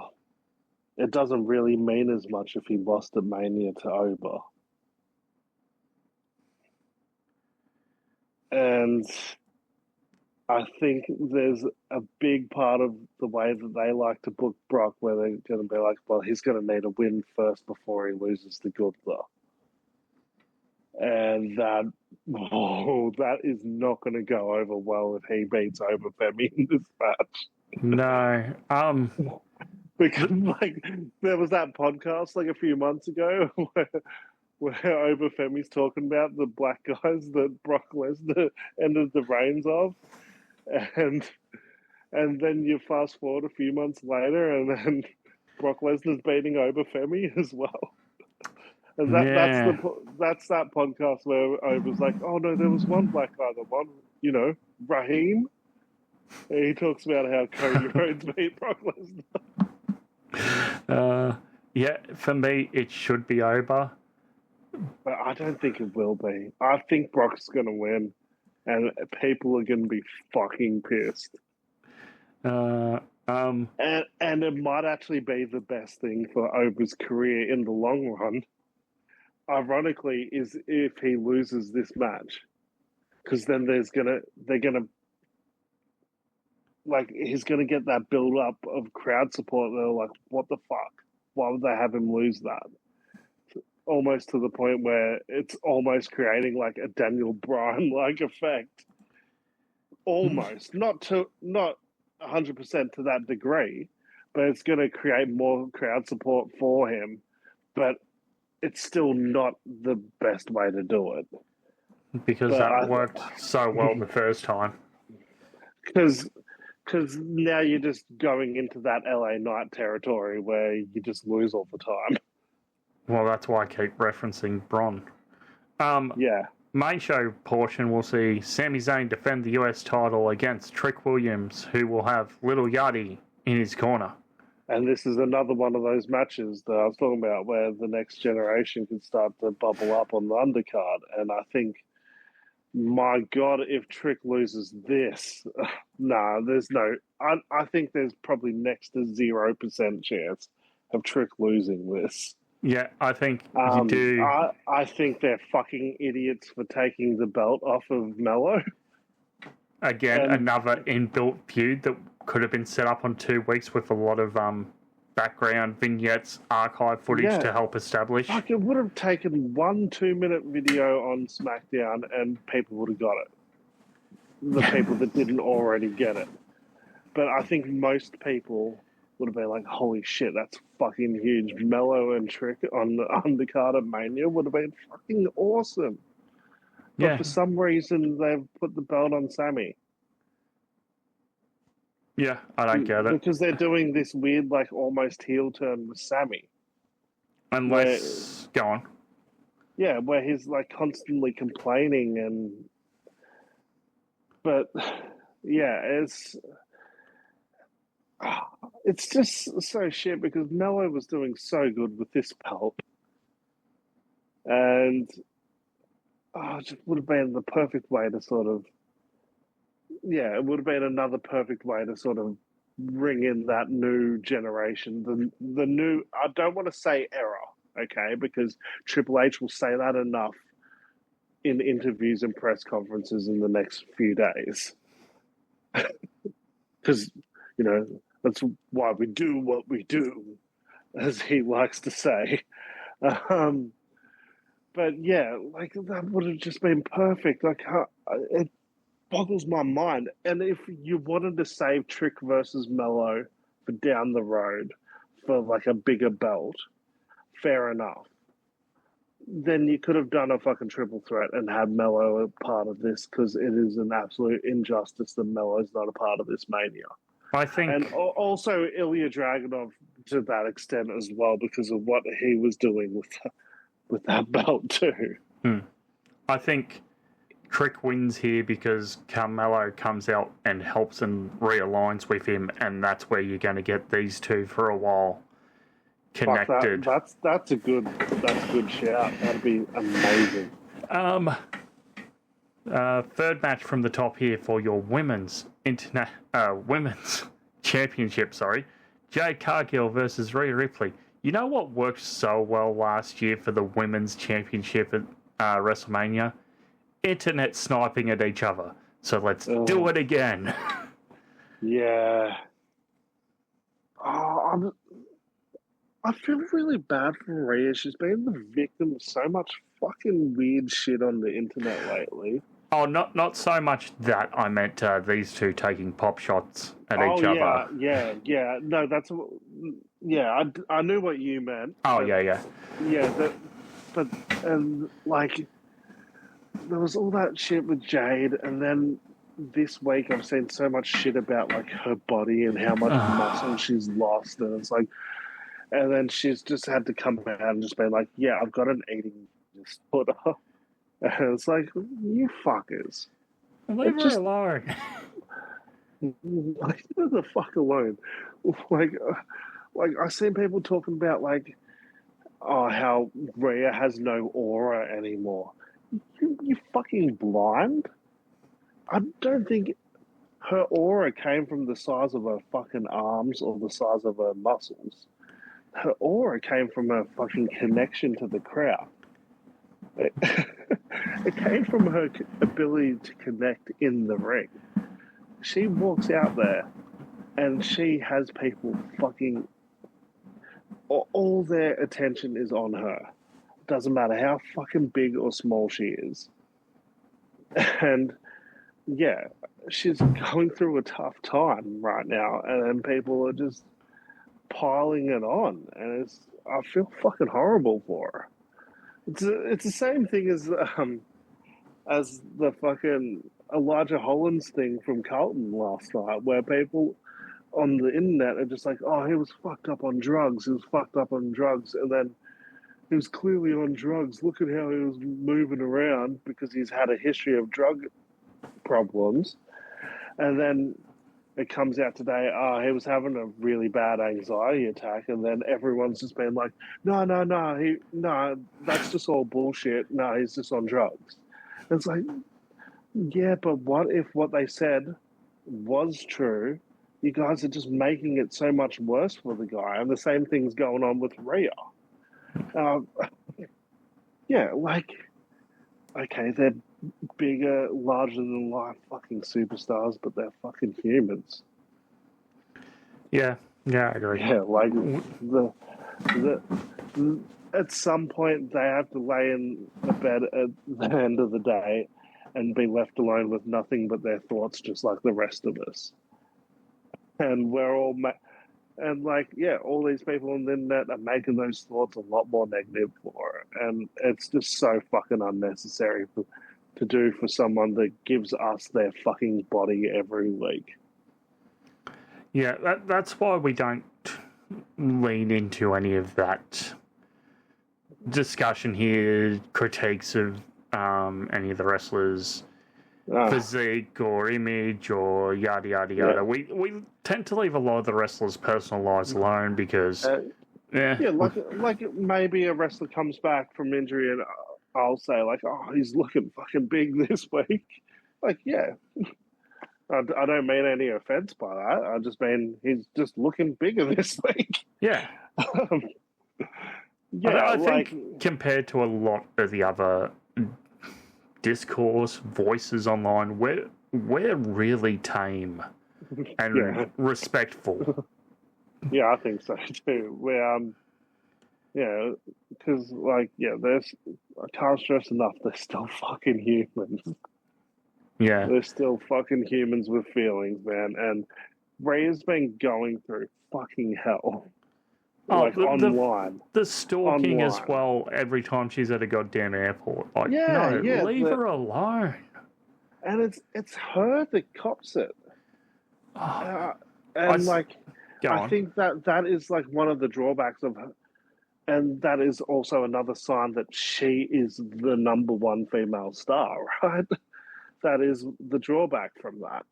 it doesn't really mean as much if he lost at Mania to Oba. And I think there's a big part of the way that they like to book Brock where they're going to be like, well, he's going to need a win first before he loses to Gunther. And that is not going to go over well if he beats Obafemi in this match. No. Because there was that podcast a few months ago where Obafemi's talking about the black guys that Brock Lesnar ended the reigns of. And then you fast forward a few months later, and then Brock Lesnar's beating Obafemi as well. And that's that podcast where Oba's like, oh no, there was one black guy that won, Raheem. And he talks about how Cody Rhodes beat Brock Lesnar. Yeah, for me, it should be over. But I don't think it will be. I think Brock's going to win, and people are going to be fucking pissed. And it might actually be the best thing for Ober's career in the long run. Ironically, is if he loses this match, because then he's gonna get that build up of crowd support. They're like, what the fuck? Why would they have him lose that? Almost to the point where it's almost creating like a Daniel Bryan like effect. Almost. Not 100% to that degree, but it's going to create more crowd support for him. But it's still not the best way to do it. Because that worked so well the first time. Because now you're just going into that LA Knight territory where you just lose all the time. Well, that's why I keep referencing Braun. Yeah. Main show portion, we'll see Sami Zayn defend the US title against Trick Williams, who will have Little Yachty in his corner. And this is another one of those matches that I was talking about where the next generation could start to bubble up on the undercard. And I think, my God, if Trick loses this, there's no... I think there's probably next to 0% chance of Trick losing this. Yeah, I think you do. I think they're fucking idiots for taking the belt off of Mello. Again, another inbuilt feud that could have been set up on 2 weeks with a lot of background vignettes, archive footage to help establish. Like, it would have taken 1 2-minute video on SmackDown and people would have got it. The people that didn't already get it. But I think most people would have been like, holy shit, that's fucking huge. Mello and Trick on the undercard of Mania would have been fucking awesome. But for some reason, they've put the belt on Sami. Yeah, I don't get it. Because they're doing this weird, like, almost heel turn with Sami. Unless... Go on. Yeah, where he's, like, constantly complaining and... But, yeah, it's just so shit because Mello was doing so good with this belt. And it just would have been the perfect way to sort of... Yeah, it would have been another perfect way to sort of bring in that new generation. The new... I don't want to say era, okay? Because Triple H will say that enough in interviews and press conferences in the next few days. Because, you know... That's why we do what we do, as he likes to say. But yeah, like that would have just been perfect. Like it boggles my mind. And if you wanted to save Trick versus Mello for down the road for like a bigger belt, fair enough. Then you could have done a fucking triple threat and had Mello a part of this because it is an absolute injustice that Mello's not a part of this Mania. I think, and also Ilya Dragunov to that extent as well because of what he was doing with that belt too. I think Trick wins here because Carmelo comes out and helps and realigns with him, and that's where you're going to get these two for a while connected. That's a good shout. That'd be amazing. Third match from the top here for your women's championship. Jade Cargill versus Rhea Ripley. You know what worked so well last year for the women's championship at WrestleMania? Internet sniping at each other. So let's do it again. Yeah. I feel really bad for Rhea. She's been the victim of so much fucking weird shit on the internet lately. Oh, not so much that. I meant these two taking pop shots at each other. Yeah. No, that's... Yeah, I knew what you meant. Oh, but, yeah. Yeah, like, there was all that shit with Jade, and then this week I've seen so much shit about, like, her body and how much muscle she's lost, and it's like... And then she's just had to come out and just be like, yeah, I've got an eating disorder. And it's like, you fuckers. Leave her alone. Like, leave the fuck alone. Like, like I've seen people talking about like, oh, how Rhea has no aura anymore. You fucking blind? I don't think her aura came from the size of her fucking arms or the size of her muscles. Her aura came from her fucking connection to the crowd. It came from her ability to connect in the ring. She walks out there and she has people fucking... all their attention is on her. Doesn't matter how fucking big or small she is. And yeah, she's going through a tough time right now, and then people are just piling it on, and I feel fucking horrible for her. It's the same thing as the fucking Elijah Hollins thing from Carlton last night, where people on the internet are just like, oh, he was fucked up on drugs. He was fucked up on drugs, and then he was clearly on drugs. Look at how he was moving around because he's had a history of drug problems. And then it comes out today, he was having a really bad anxiety attack, and then everyone's just been like, no, that's just all bullshit. No, he's just on drugs. And it's like, yeah, but what if what they said was true? You guys are just making it so much worse for the guy, and the same thing's going on with Rhea. Yeah, like, okay, they're bigger, larger than life fucking superstars, but they're fucking humans. Yeah, I agree. Yeah, like the at some point they have to lay in a bed at the end of the day and be left alone with nothing but their thoughts, just like the rest of us. And we're all and like, yeah, all these people on the internet are making those thoughts a lot more negative for it, and it's just so fucking unnecessary to do for someone that gives us their fucking body every week. Yeah, that's why we don't lean into any of that discussion here, critiques of any of the wrestlers' physique or image or yada yada yada. Yeah. We tend to leave a lot of the wrestlers' personal lives alone because like maybe a wrestler comes back from injury and I'll say like, oh, he's looking fucking big this week. Like, yeah, I don't mean any offense by that. I just mean he's just looking bigger this week. Yeah. Yeah, I think compared to a lot of the other discourse voices online, we're really tame and respectful. Yeah, I think so too. Because I can't stress enough, they're still fucking humans. Yeah, they're still fucking humans with feelings, man. And Rhea's been going through fucking hell. Online. The stalking as well every time she's at a goddamn airport. Like, leave her alone. And it's her that cops it. I think that is like one of the drawbacks of her. And that is also another sign that she is the number one female star, right? That is the drawback from that.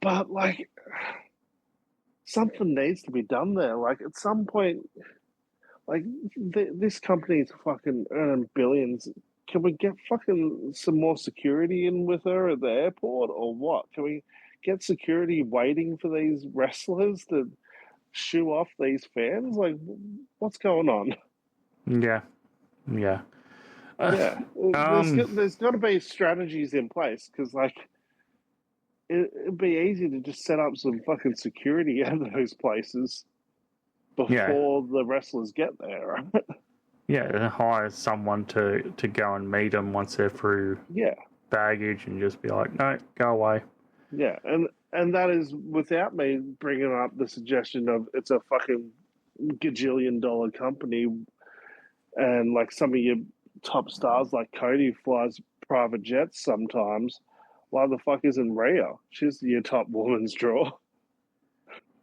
But like, something needs to be done there. Like, at some point, like, this company is fucking earning billions. Can we get fucking some more security in with her at the airport or what? Can we get security waiting for these wrestlers to shoo off these fans? Like, what's going on? Yeah. There's got to be strategies in place because, like, it'd be easy to just set up some fucking security at those places before the wrestlers get there, right? Yeah, hire someone to go and meet them once they're through baggage and just be like, no, go away. Yeah, and that is without me bringing up the suggestion of it's a fucking gajillion-dollar company and, like, some of your top stars like Cody flies private jets sometimes. Why the fuck isn't Rhea? She's your top woman's draw.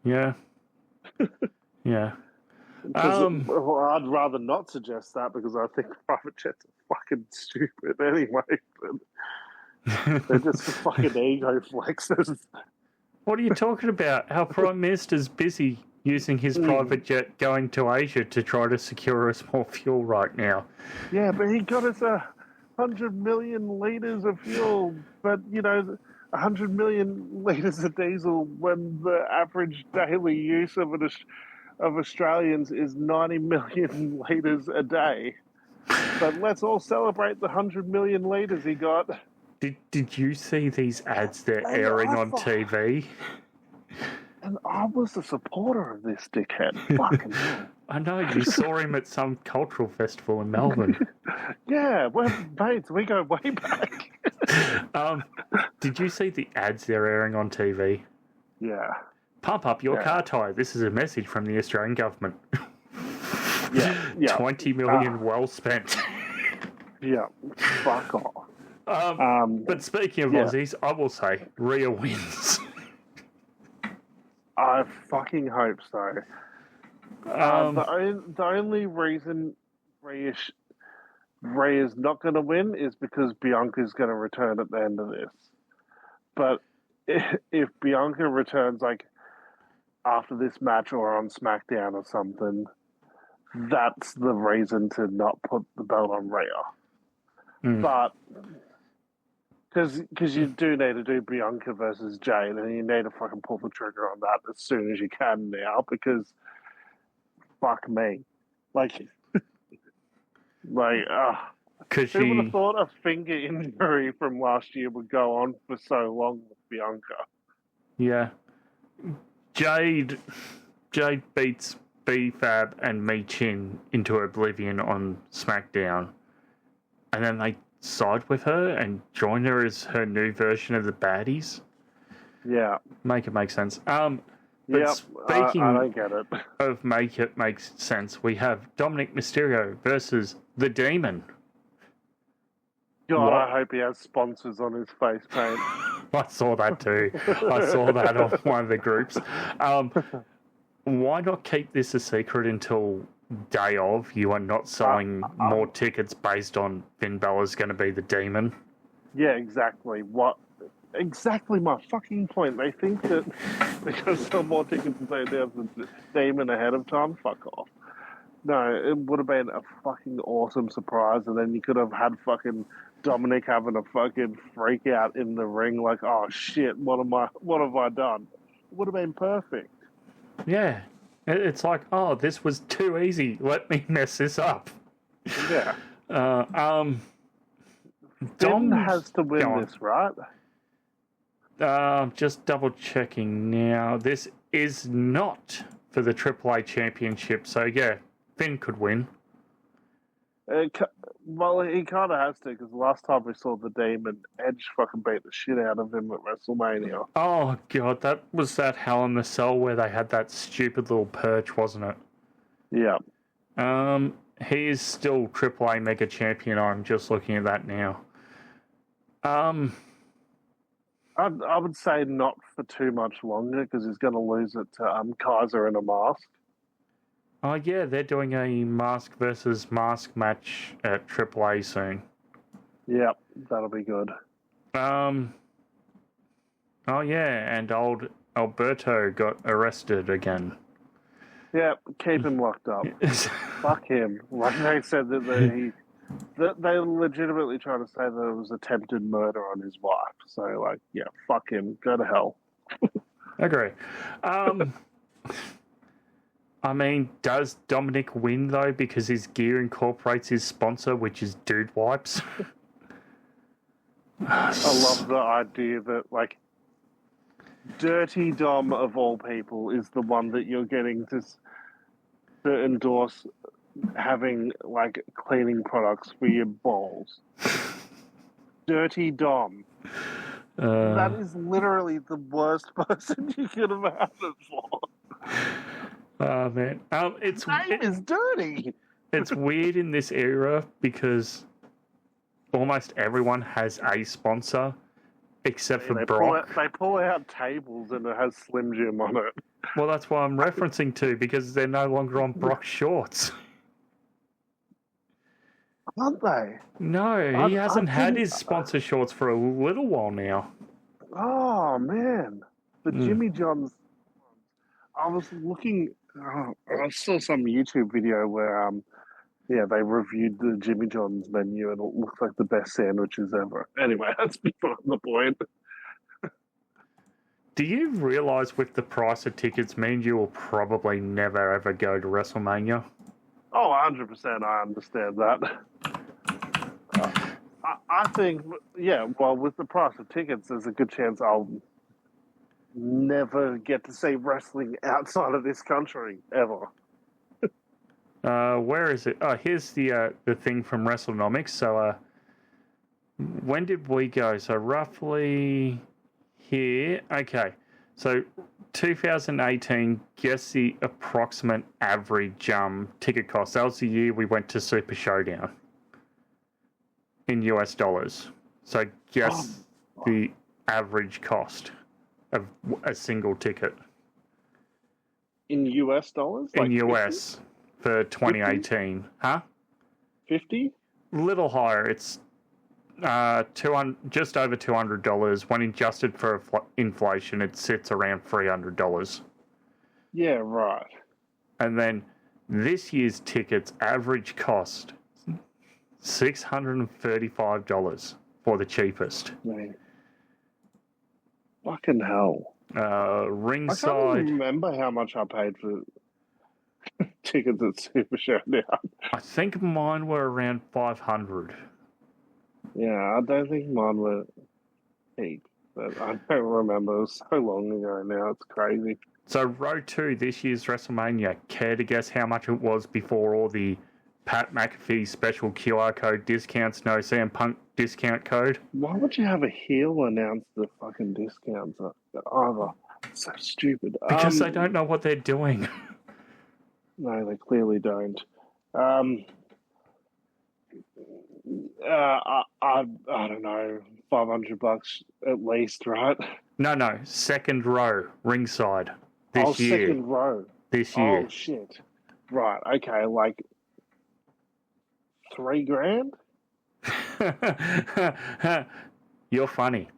Yeah. Yeah. I'd rather not suggest that because I think private jets are fucking stupid anyway. But they're just fucking ego flexes. What are you talking about? Our Prime Minister's busy using his private jet going to Asia to try to secure us more fuel right now. Yeah, but he got us 100 million litres of fuel, but, 100 million litres of diesel when the average daily use of Australians is 90 million litres a day. But let's all celebrate the 100 million litres he got. Did you see these ads they're airing on TV? And I was a supporter of this dickhead. Fucking hell. I know, you saw him at some cultural festival in Melbourne. Yeah, we're mates. We go way back. Did you see the ads they're airing on TV? Yeah. Pump up your car tyre. This is a message from the Australian government. Yeah. 20 million well spent. Yeah. Fuck off. But speaking of Aussies, I will say, Rhea wins. I fucking hope so. The only reason Rhea's not going to win is because Bianca's going to return at the end of this. But if Bianca returns like after this match or on SmackDown or something, that's the reason to not put the belt on Rhea. But because you do need to do Bianca versus Jade, and you need to fucking pull the trigger on that as soon as you can now, because fuck me. Who would have thought a finger injury from last year would go on for so long with Bianca? Yeah. Jade beats B-Fab and Mi Chin into oblivion on SmackDown, and then they side with her and join her as her new version of the baddies. Yeah. Make it make sense. But speaking I don't get it. Of make it make sense, we have Dominic Mysterio versus the Demon. God, I hope he has sponsors on his face paint. I saw that too. I saw that on one of the groups. Why not keep this a secret until day of? You are not selling more tickets based on Finn Balor's going to be the Demon. Yeah, exactly. Exactly my fucking point. They think that they're going to sell more tickets and say there's the Demon ahead of time. Fuck off. No, it would have been a fucking awesome surprise, and then you could have had fucking Dominic having a fucking freak out in the ring, like, oh shit, what have I done? It would have been perfect. Yeah. It's like, oh, this was too easy. Let me mess this up. Yeah. Dom has to win this, right? Just double checking now. This is not for the AAA Championship, so yeah, Finn could win. Well, he kind of has to, because last time we saw the Demon, Edge fucking beat the shit out of him at WrestleMania. Oh, God, that was that Hell in the Cell where they had that stupid little perch, wasn't it? Yeah. He is still AAA Mega Champion. I'm just looking at that now. I would say not for too much longer, because he's going to lose it to Kaiser in a mask. Oh, yeah, they're doing a mask versus mask match at AAA soon. Yep, that'll be good. Oh, yeah, and old Alberto got arrested again. Yeah, keep him locked up. Fuck him. Like they said that they legitimately trying to say that it was attempted murder on his wife. So, yeah, fuck him. Go to hell. Agree. I mean, does Dominic win, though, because his gear incorporates his sponsor, which is Dude Wipes? I love the idea that, Dirty Dom, of all people, is the one that you're getting to endorse having, cleaning products for your balls. Dirty Dom. That is literally the worst person you could have had it for. Oh, man. Its name is dirty. It's weird in this era because almost everyone has a sponsor except for Brock. They pull out tables and it has Slim Jim on it. Well, that's what I'm referencing to, because they're no longer on Brock's shorts. Aren't they? No, he hasn't had his sponsor shorts for a little while now. Oh, man. The Jimmy John's. I was looking. I saw some YouTube video where they reviewed the Jimmy John's menu and it looked like the best sandwiches ever. Anyway, that's beside the point. Do you realise with the price of tickets means you will probably never ever go to WrestleMania? Oh, 100%. I understand that. I think, well, with the price of tickets, there's a good chance I'll never get to see wrestling outside of this country, ever. Where is it? Oh, here's the thing from WrestleNomics. So, when did we go? So, roughly here. Okay. So, 2018, guess the approximate average ticket cost. That was the year we went to Super Showdown in US dollars. So, guess the average cost of a single ticket. In US dollars? In US 50? For 2018. 50? Huh? 50? Little higher. It's just over $200. When adjusted for inflation, it sits around $300. Yeah, right. And then this year's tickets average cost $635 for the cheapest. Man. Fucking hell. Ringside. I can't remember how much I paid for tickets at Super Showdown. I think mine were around $500. Yeah, I don't think mine were cheap, but I don't remember. It was so long ago now. It's crazy. So, Row 2, this year's WrestleMania. Care to guess how much it was before all the Pat McAfee special QR code discounts, no CM Punk discount code? Why would you have a heel announce the fucking discounts either? It's so stupid. Because they don't know what they're doing. No, they clearly don't. I don't know, $500 at least, right? No, second row, ringside. This year. Second row. This year. Oh, shit. Right, okay, like $3,000? You're funny.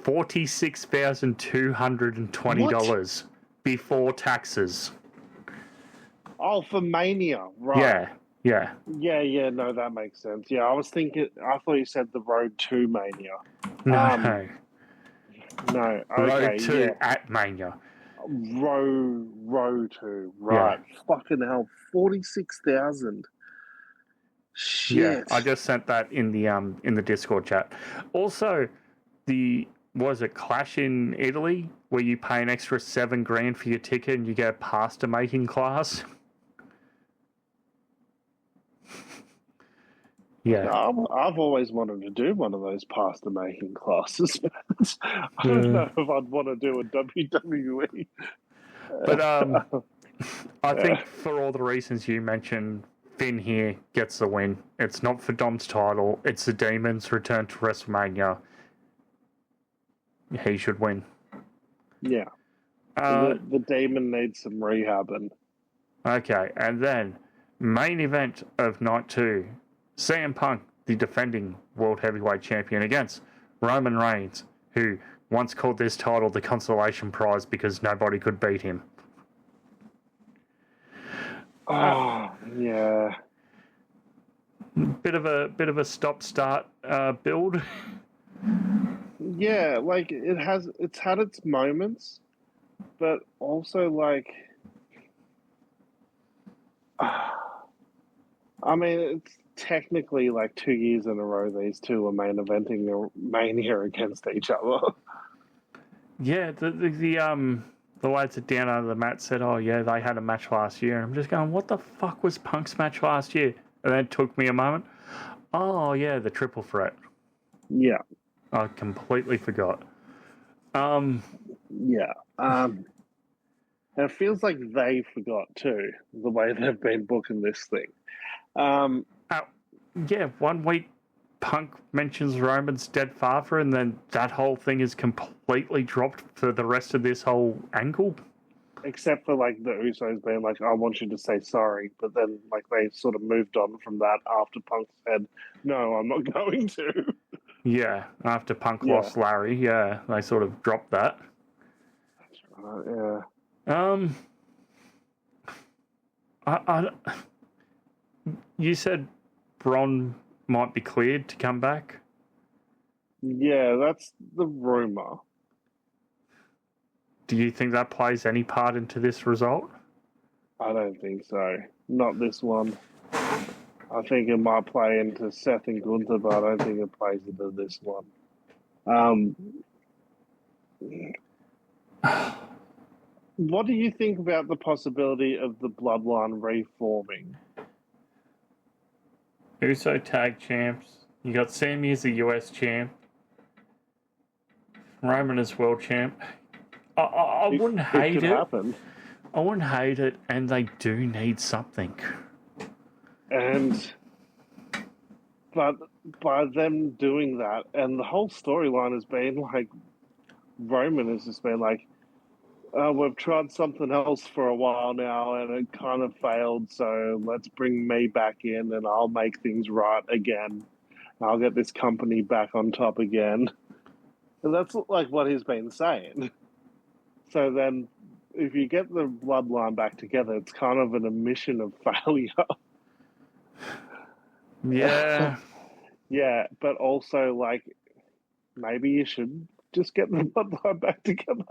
$46,220 before taxes. Oh, for Mania, right. Yeah. Yeah, no, that makes sense. Yeah, I thought you said the Road to Mania. No. No, okay, Road to at Mania. Row to, right. Yeah. Fucking hell, 46,000. Shit. Yeah, I just sent that in the Discord chat. Also, was it Clash in Italy where you pay an extra $7,000 for your ticket and you get a pasta making class? Yeah, I've always wanted to do one of those pasta making classes. I don't know if I'd want to do a WWE. But I think for all the reasons you mentioned, Finn here gets the win. It's not for Dom's title. It's the Demon's return to WrestleMania. He should win. Yeah. The Demon needs some rehabbing. Okay, and then main event of night 2. CM Punk, the defending World Heavyweight Champion, against Roman Reigns, who once called this title the consolation prize because nobody could beat him. Oh, yeah. Bit of a stop-start build. Yeah, like it's had its moments, but also like, I mean, it's technically like 2 years in a row these two are main eventing the Mania against each other. Yeah, the lads at Down Under the Mat said, oh yeah, they had a match last year. I'm just going, what the fuck was Punk's match last year? And then it took me a moment. Oh yeah, the triple threat. Yeah. I completely forgot. Yeah. And it feels like they forgot too, the way they've been booking this thing. Yeah, 1 week Punk mentions Roman's dead father, and then that whole thing is completely dropped for the rest of this whole angle. Except for like the Usos being like, I want you to say sorry, but then like they sort of moved on from that after Punk said, no, I'm not going to. Yeah, after Punk lost Larry, they sort of dropped that. Yeah. You said Bron might be cleared to come back? Yeah, that's the rumor. Do you think that plays any part into this result? I don't think so. Not this one. I think it might play into Seth and Gunther, but I don't think it plays into this one. What do you think about the possibility of the Bloodline reforming? Uso tag champs. You got Sami as the US champ. Roman as world champ. I wouldn't hate it. Happen. I wouldn't hate it, and they do need something. But by them doing that, and the whole storyline has been like, Roman has just been like, we've tried something else for a while now, and it kind of failed, so let's bring me back in, and I'll make things right again. I'll get this company back on top again. And that's like what he's been saying. So then, if you get the Bloodline back together, it's kind of an admission of failure. Yeah. Yeah, but also, like, maybe you should just get the Bloodline back together.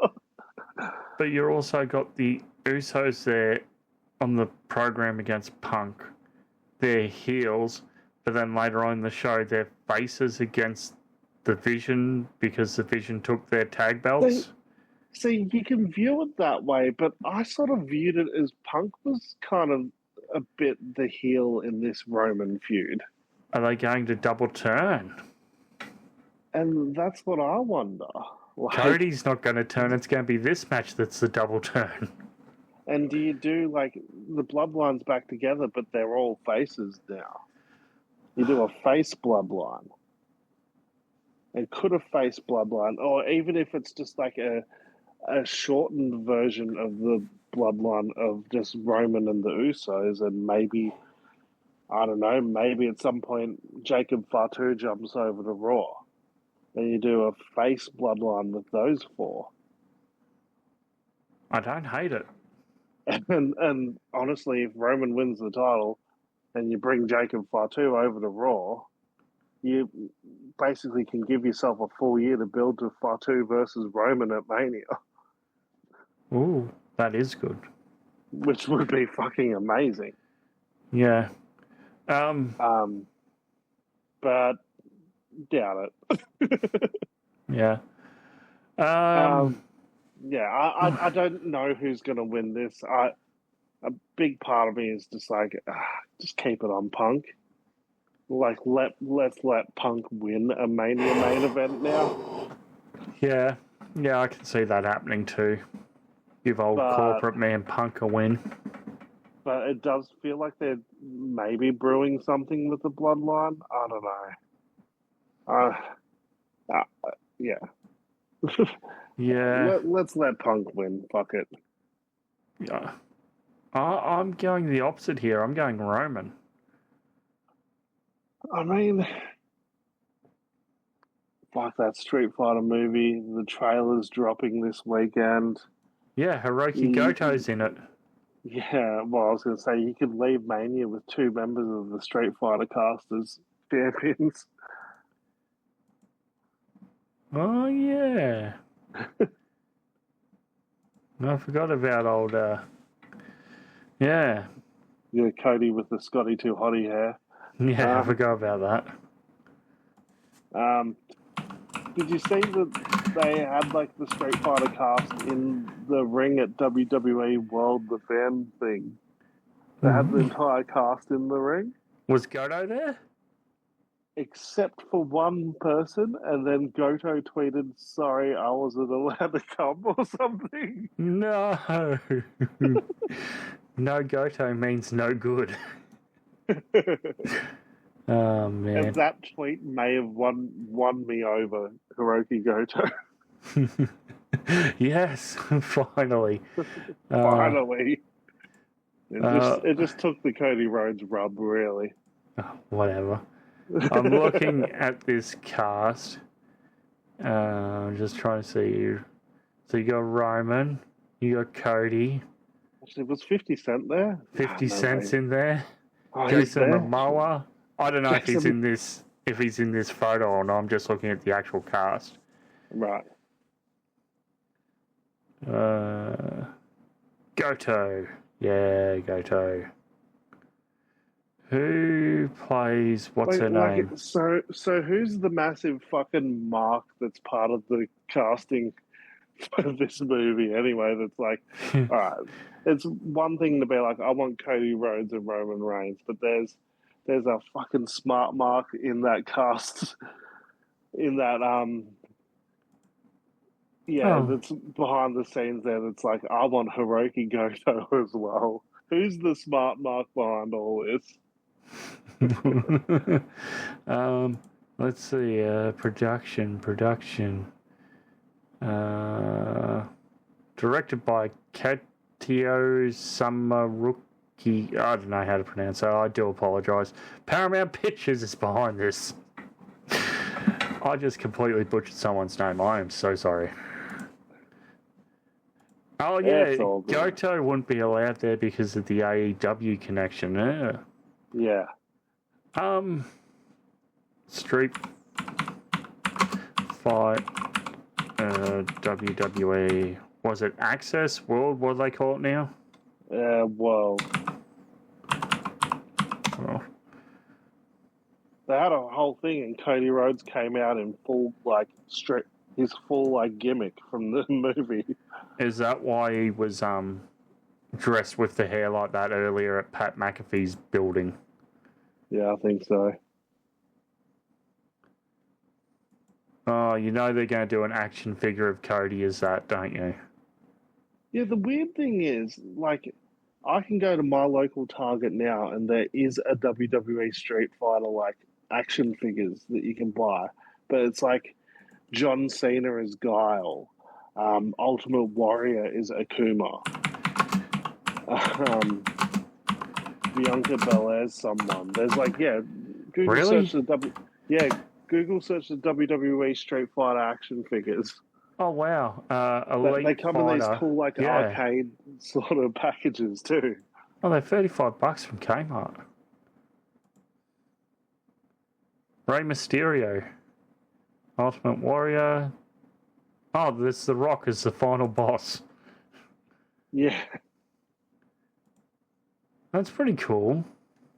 But you also got the Usos there on the program against Punk. They're heels, but then later on in the show, they're faces against the Vision because the Vision took their tag belts. See, you can view it that way, but I sort of viewed it as Punk was kind of a bit the heel in this Roman feud. Are they going to double turn? And that's what I wonder. Like, Cody's not going to turn. It's going to be this match that's the double turn. And do you do, like, the Bloodlines back together, but they're all faces now? You do a face Bloodline. And could a face Bloodline, or even if it's just like a shortened version of the Bloodline of just Roman and the Usos, and maybe, I don't know, maybe at some point Jacob Fatu jumps over to Raw. And you do a face Bloodline with those four. I don't hate it. And honestly, if Roman wins the title and you bring Jacob Fatu over to Raw, you basically can give yourself a full year to build to Fatu versus Roman at Mania. Ooh, that is good. Which would be fucking amazing. Yeah. But doubt it. Yeah. Yeah, I don't know who's going to win this. A big part of me is just like, just keep it on Punk. Like, let's let Punk win a Mania main event now. Yeah, I can see that happening too. Give old corporate man Punk a win. But it does feel like they're maybe brewing something with the Bloodline. I don't know. Yeah. Yeah. Let's let Punk win. Fuck it. Yeah. I'm going the opposite here. I'm going Roman. I mean, like that Street Fighter movie, the trailer's dropping this weekend. Yeah, Hiroki Goto's in it. Yeah, well, I was going to say, you could leave Mania with 2 members of the Street Fighter cast as champions. Oh, yeah. I forgot about old, yeah. Yeah, Cody with the Scotty Too Hottie hair. Yeah, I forgot about that. Did you see that they had like the Street Fighter cast in the ring at WWE World, the fan thing? They had the entire cast in the ring. Was Goto there? Except for one person, and then Goto tweeted, "Sorry, I wasn't allowed to come," or something. No. No Goto means no good. Oh, man. And that tweet may have won me over, Hiroki Goto. Yes, finally. Finally. It just took the Cody Rhodes rub, really. Whatever. I'm looking at this cast. I'm just trying to see. So you got Roman. You got Cody. Actually, was 50 Cent there? 50 Cent's in there. Oh, Jason Momoa. I don't know if he's in this photo or not. I'm just looking at the actual cast. Right. Goto. Yeah, Goto. Who plays... What's her name? So who's the massive fucking mark that's part of the casting for this movie anyway? That's like, all right, it's one thing to be like, I want Cody Rhodes and Roman Reigns, but there's a fucking smart mark in that cast, in that that's behind the scenes there. That's like, I want Hiroki Goto as well. Who's the smart mark behind all this? Let's see. Production. Directed by Katio Samaruki. I don't know how to pronounce that. I do apologise. Paramount Pictures is behind this. I just completely butchered someone's name. I am so sorry. Oh yeah, Goto wouldn't be allowed there because of the AEW connection. Yeah. Street Fight, WWE. Was it Access World? What do they call it now? World. Oh. They had a whole thing, and Cody Rhodes came out in full his full gimmick from the movie. Is that why he was dressed with the hair like that earlier at Pat McAfee's building? Yeah, I think so. Oh, you know they're going to do an action figure of Cody as that, don't you? Yeah, the weird thing is, like, I can go to my local Target now, and there is a WWE Street Fighter, action figures that you can buy. But it's like John Cena is Guile. Ultimate Warrior is Akuma. Bianca Belair's someone. There's Google really? search Google search the WWE Street Fighter action figures. Oh wow! They come in these cool arcade sort of packages too. Oh, they're $35 from Kmart. Rey Mysterio, Ultimate Warrior. Oh, this The Rock is the final boss. Yeah. That's pretty cool.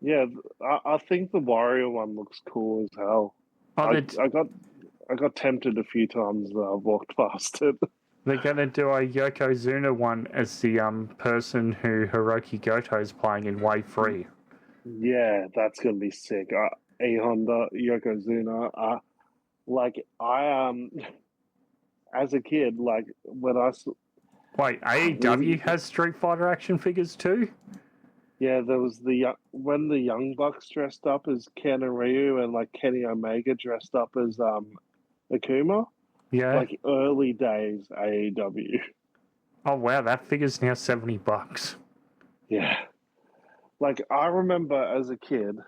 Yeah, I think the Warrior one looks cool as hell. Oh, I got tempted a few times that I walked past it. They're going to do a Yokozuna one as the person who Hiroki Goto is playing in Wave 3. Yeah, that's going to be sick. Honda, Yokozuna. As a kid, when I... Wait, AEW has Street Fighter action figures too? Yeah, there was when the Young Bucks dressed up as Ken and Ryu, and Kenny Omega dressed up as Akuma. Yeah. Early days AEW. Oh wow, that figure's now $70. Yeah. I remember as a kid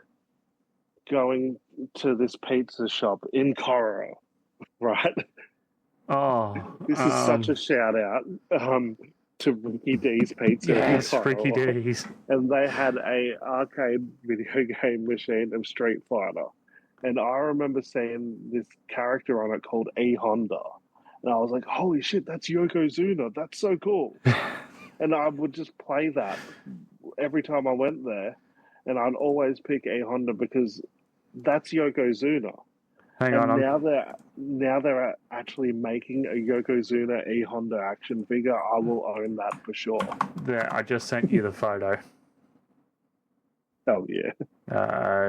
going to this pizza shop in Coro, right? Oh. This is such a shout out. To Ricky D's Pizza. Yes, Ricky D's. And they had a arcade video game machine of Street Fighter. And I remember seeing this character on it called Honda. And I was like, holy shit, that's Yokozuna. That's so cool. And I would just play that every time I went there. And I'd always pick Honda because that's Yokozuna. Hang on. Now they're actually making a Yokozuna Honda action figure. I will own that for sure. There, I just sent you the photo. Oh yeah.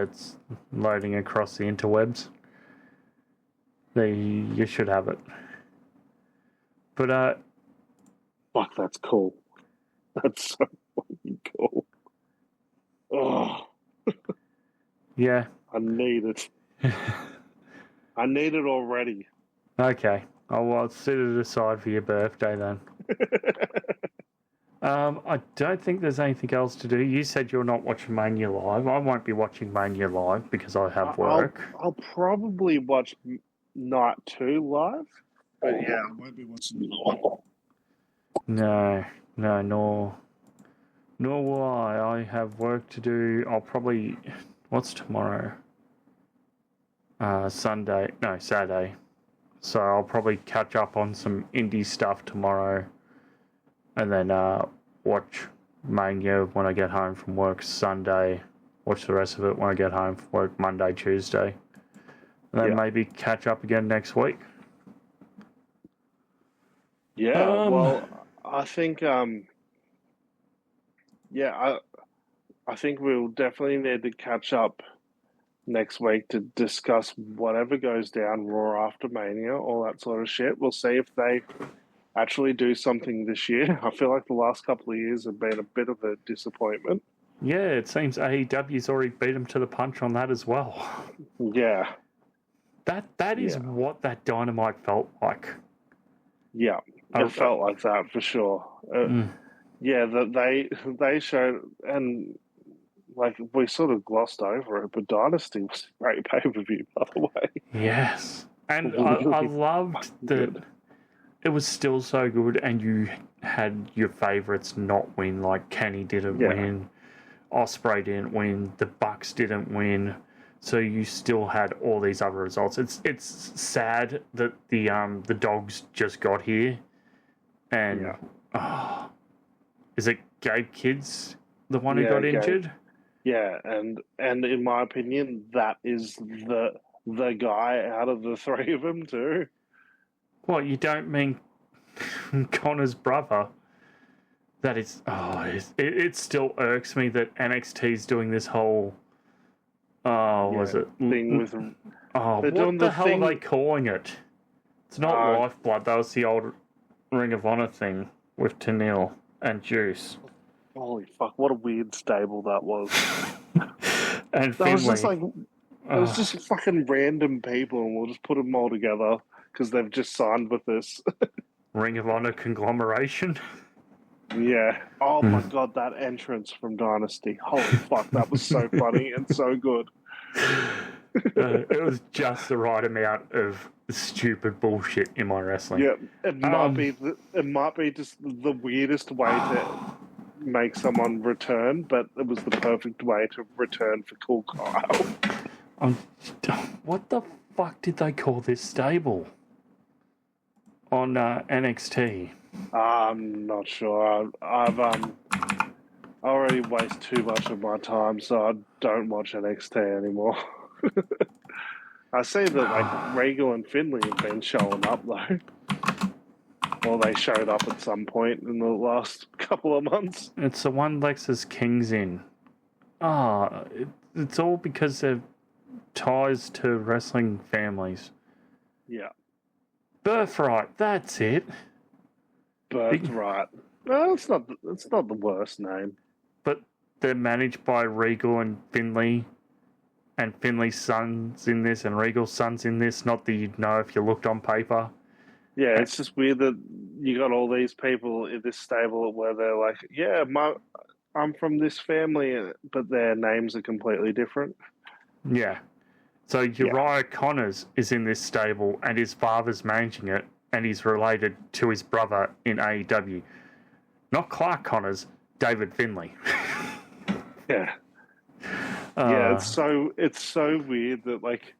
It's loading across the interwebs. You should have it. But fuck, that's cool. That's so fucking cool. Oh. Yeah. I need it. I need it already. Okay. I'll set it aside for your birthday then. I don't think there's anything else to do. You said you're not watching Mania Live. I won't be watching Mania Live because I have work. I'll probably watch Night 2 live. But yeah, I won't be watching it live. No, nor will I. I have work to do. I'll probably... What's tomorrow? Saturday. So I'll probably catch up on some indie stuff tomorrow. And then watch Mania when I get home from work Sunday. Watch the rest of it when I get home from work Monday, Tuesday. And then maybe catch up again next week. Yeah, well, I think, I think we'll definitely need to catch up next week to discuss whatever goes down Raw after Mania, all that sort of shit. We'll see if they actually do something this year. I feel like the last couple of years have been a bit of a disappointment. Yeah, it seems AEW's already beat them to the punch on that as well. Yeah. That is what that Dynamite felt like. Yeah, it felt like that for sure. Yeah, they showed, and like we sort of glossed over it, but Dynasty was a great pay-per-view, by the way. Yes, and I loved that it was still so good, and you had your favourites not win, like Kenny didn't win, Ospreay didn't win, the Bucks didn't win. So you still had all these other results. It's sad that the dogs just got here, and is it Gabe Kidd's the one who got injured? Yeah, and in my opinion, that is the guy out of the three of them too. What, you don't mean Connor's brother? That is, it still irks me that NXT's doing this whole. Was it thing with? What the hell are they calling it? It's not Lifeblood. That was the old Ring of Honor thing with Tenille and Juice. Holy fuck! What a weird stable that was. And that was just like it was just fucking random people, and we'll just put them all together because they've just signed with us. Ring of Honor conglomeration. Yeah. Oh my god, that entrance from Dynasty. Holy fuck, that was so funny and so good. It was just the right amount of stupid bullshit in my wrestling. Yeah, it might be just the weirdest way to make someone return, but it was the perfect way to return for Cool Kyle. What the fuck did they call this stable on NXT? I'm not sure. I've already waste too much of my time, so I don't watch NXT anymore. I see that like Regal and Finley have been showing up though. Well, they showed up at some point in the last couple of months. It's the one Lexus King's in. It's all because of ties to wrestling families. Yeah. Birthright, that's it. Birthright. No, it's not the worst name. But they're managed by Regal and Finley, and Finley's son's in this, and Regal's son's in this. Not that you'd know if you looked on paper. Yeah, it's just weird that you got all these people in this stable where they're like, yeah, I'm from this family, but their names are completely different. Yeah. So Uriah Connors is in this stable, and his father's managing it, and he's related to his brother in AEW. Not Clark Connors, David Finley. Yeah. Yeah, it's so weird that like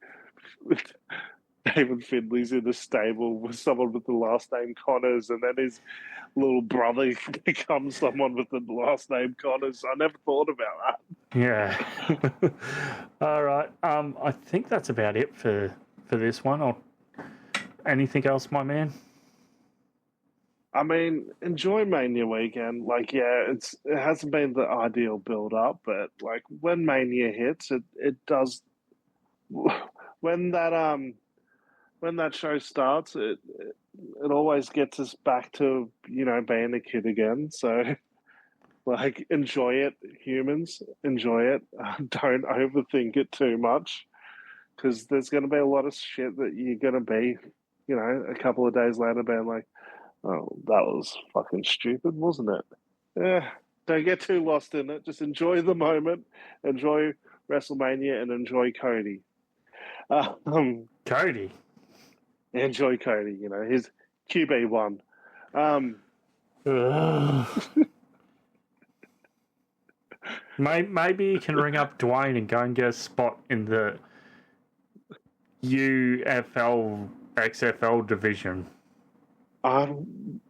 David Finley's in the stable with someone with the last name Connors, and then his little brother becomes someone with the last name Connors. I never thought about that. Yeah. All right. I think that's about it for this one. Anything else, my man? I mean, enjoy Mania weekend. Like, yeah, it hasn't been the ideal build up, but like when Mania hits, it does. When that show starts, it always gets us back to being a kid again. So, like, enjoy it, humans. Enjoy it. Don't overthink it too much, because there's going to be a lot of shit that you're going to be, a couple of days later being like, oh, that was fucking stupid, wasn't it? Yeah. Don't get too lost in it. Just enjoy the moment, enjoy WrestleMania, and enjoy Cody. Cody. Enjoy Cody. His QB1. Maybe you can ring up Dwayne and go and get a spot in the UFL XFL division.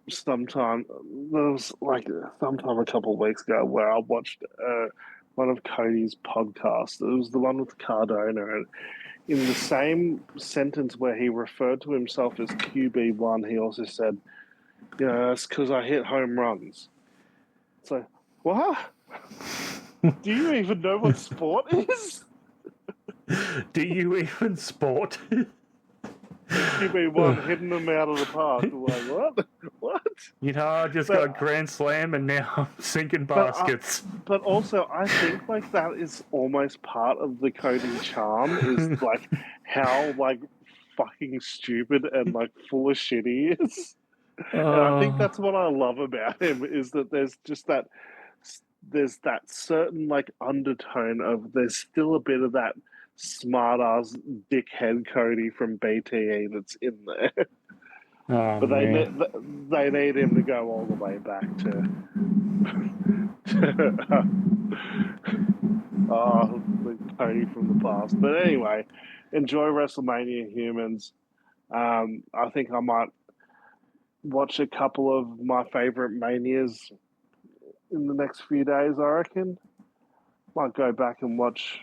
Sometime a couple of weeks ago where I watched one of Cody's podcasts. It was the one with Cardona, and in the same sentence where he referred to himself as QB1, he also said, it's because I hit home runs. It's like, what? Do you even know what sport is? Do you even sport? QB1 hitting them out of the park. Like, what? What? I just got a grand slam and now I'm sinking baskets. But also, I think that is almost part of the Cody charm, is how fucking stupid and full of shit he is. And I think that's what I love about him, is that there's that certain undertone of, there's still a bit of that smart-ass dickhead Cody from BTE that's in there. But they need him to go all the way back to the Cody from the past. But anyway, enjoy WrestleMania, humans. I think I might watch a couple of my favorite Manias in the next few days, I reckon. Might go back and watch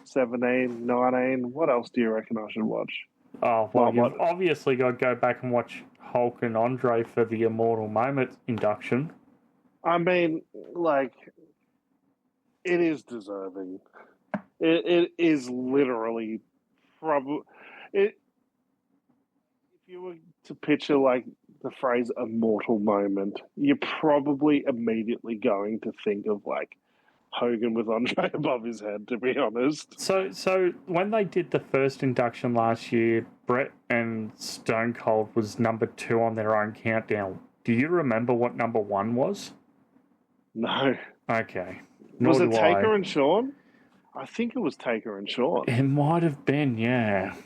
17, 19. What else do you reckon I should watch? Oh, well, you've obviously got to go back and watch Hulk and Andre for the Immortal Moment induction. I mean, it is deserving. It is literally probably... If you were to picture, the phrase immortal moment, you're probably immediately going to think of, Hogan with Andre above his head, to be honest. So when they did the first induction last year, Brett and Stone Cold was number 2 on their own countdown. Do you remember what number 1 was? No. Okay. Was it Taker and Shawn? I think it was Taker and Shawn. It might have been, yeah.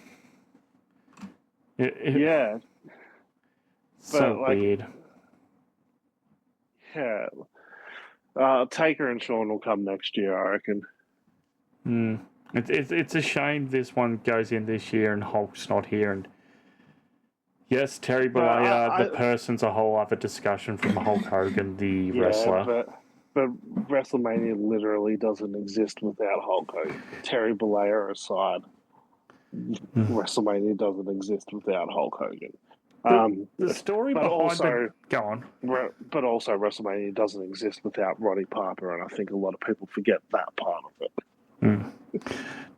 Yeah. So weird. Yeah. Taker and Shawn will come next year, I reckon. It's a shame this one goes in this year and Hulk's not here. And yes, Terry Bollea, the person's a whole other discussion from Hulk Hogan, the wrestler. But WrestleMania literally doesn't exist without Hulk Hogan. Terry Bollea aside, WrestleMania doesn't exist without Hulk Hogan. The story behind go on. But also, WrestleMania doesn't exist without Roddy Piper, and I think a lot of people forget that part of it.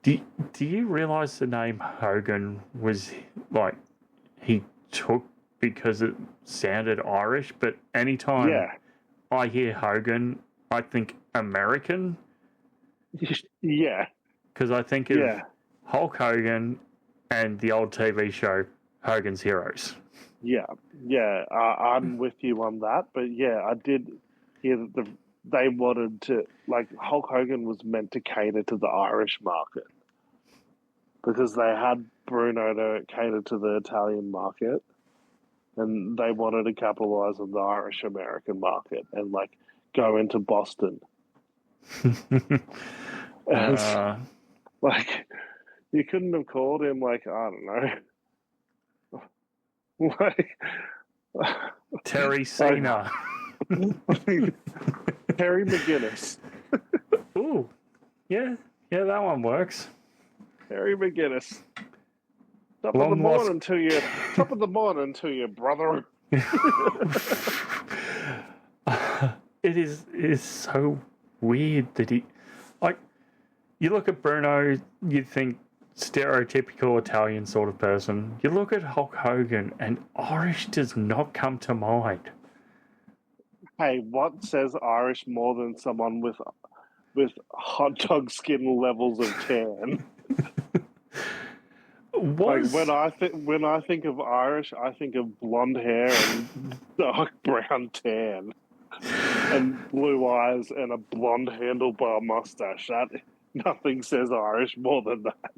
Do you realise the name Hogan was he took because it sounded Irish? But anytime I hear Hogan, I think American. Yeah, because I think of Hulk Hogan and the old TV show Hogan's Heroes. Yeah, I'm with you on that. But yeah, I did hear that they wanted to, Hulk Hogan was meant to cater to the Irish market because they had Bruno to cater to the Italian market, and they wanted to capitalize on the Irish American market and go into Boston. And you couldn't have called him I don't know. Terry Cena. Terry McGinnis. Ooh. Yeah, that one works. Terry McGinnis. Top of the morning to you, brother. It is so weird that he you look at Bruno, you'd think stereotypical Italian sort of person. You look at Hulk Hogan and Irish does not come to mind. Hey, what says Irish more than someone with hot dog skin levels of tan? When I think of Irish, I think of blonde hair and dark brown tan and blue eyes and a blonde handlebar mustache. Nothing says Irish more than that.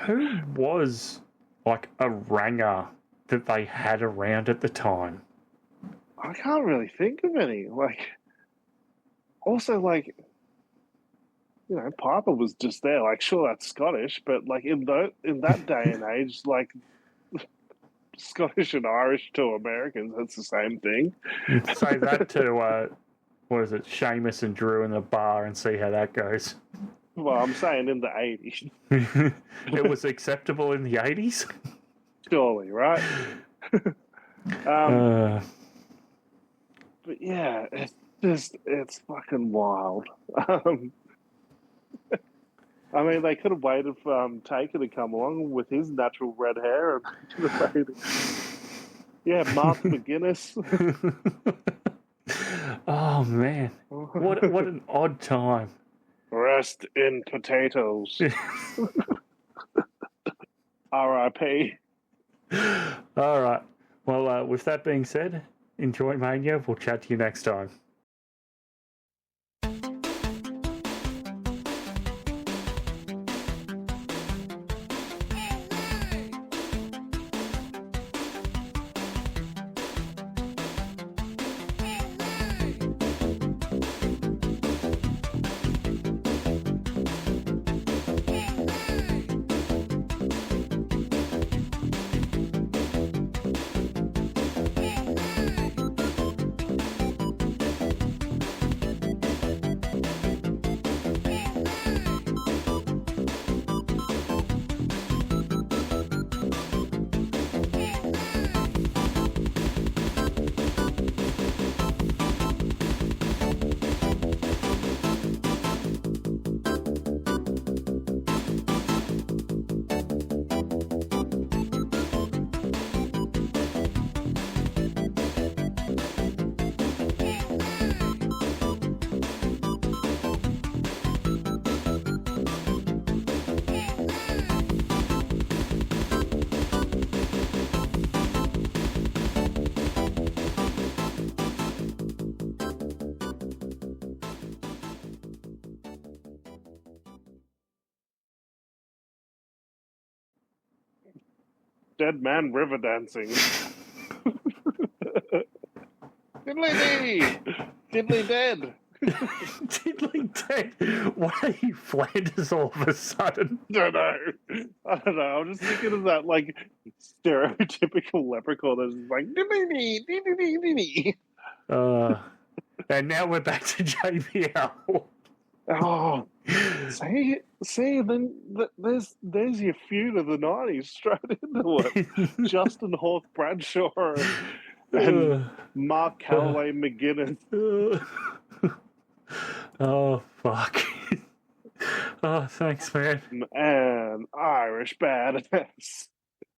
Who was a ranger that they had around at the time? I can't really think of any. Like, also, like, you know, Piper was just there. Like, sure, that's Scottish, but like in that day and age, like Scottish and Irish to Americans, that's the same thing. Say that to what is it, Sheamus and Drew in the bar, and see how that goes. Well, I'm saying in the 80s. It was acceptable in the 80s? Surely, right? But yeah, it's fucking wild. I mean, they could have waited for Taker to come along with his natural red hair. And yeah, Mark McGuinness. Oh, man. What an odd time. Rest in potatoes. R.I.P. All right. Well, with that being said, enjoy Mania. We'll chat to you next time. Dead man river dancing. Diddly-dee! Diddly dead. Diddly dead. Why are you Flanders all of a sudden? I don't know. I'm just thinking of that like stereotypical leprechaun that's just like diddly-dee, diddly-dee. And now we're back to JBL. Oh, see, then there's your feud of the '90s straight into it. Justin Hawk Bradshaw and Mark Calloway McGuinness. Oh fuck! Oh, thanks, man. And Irish badass.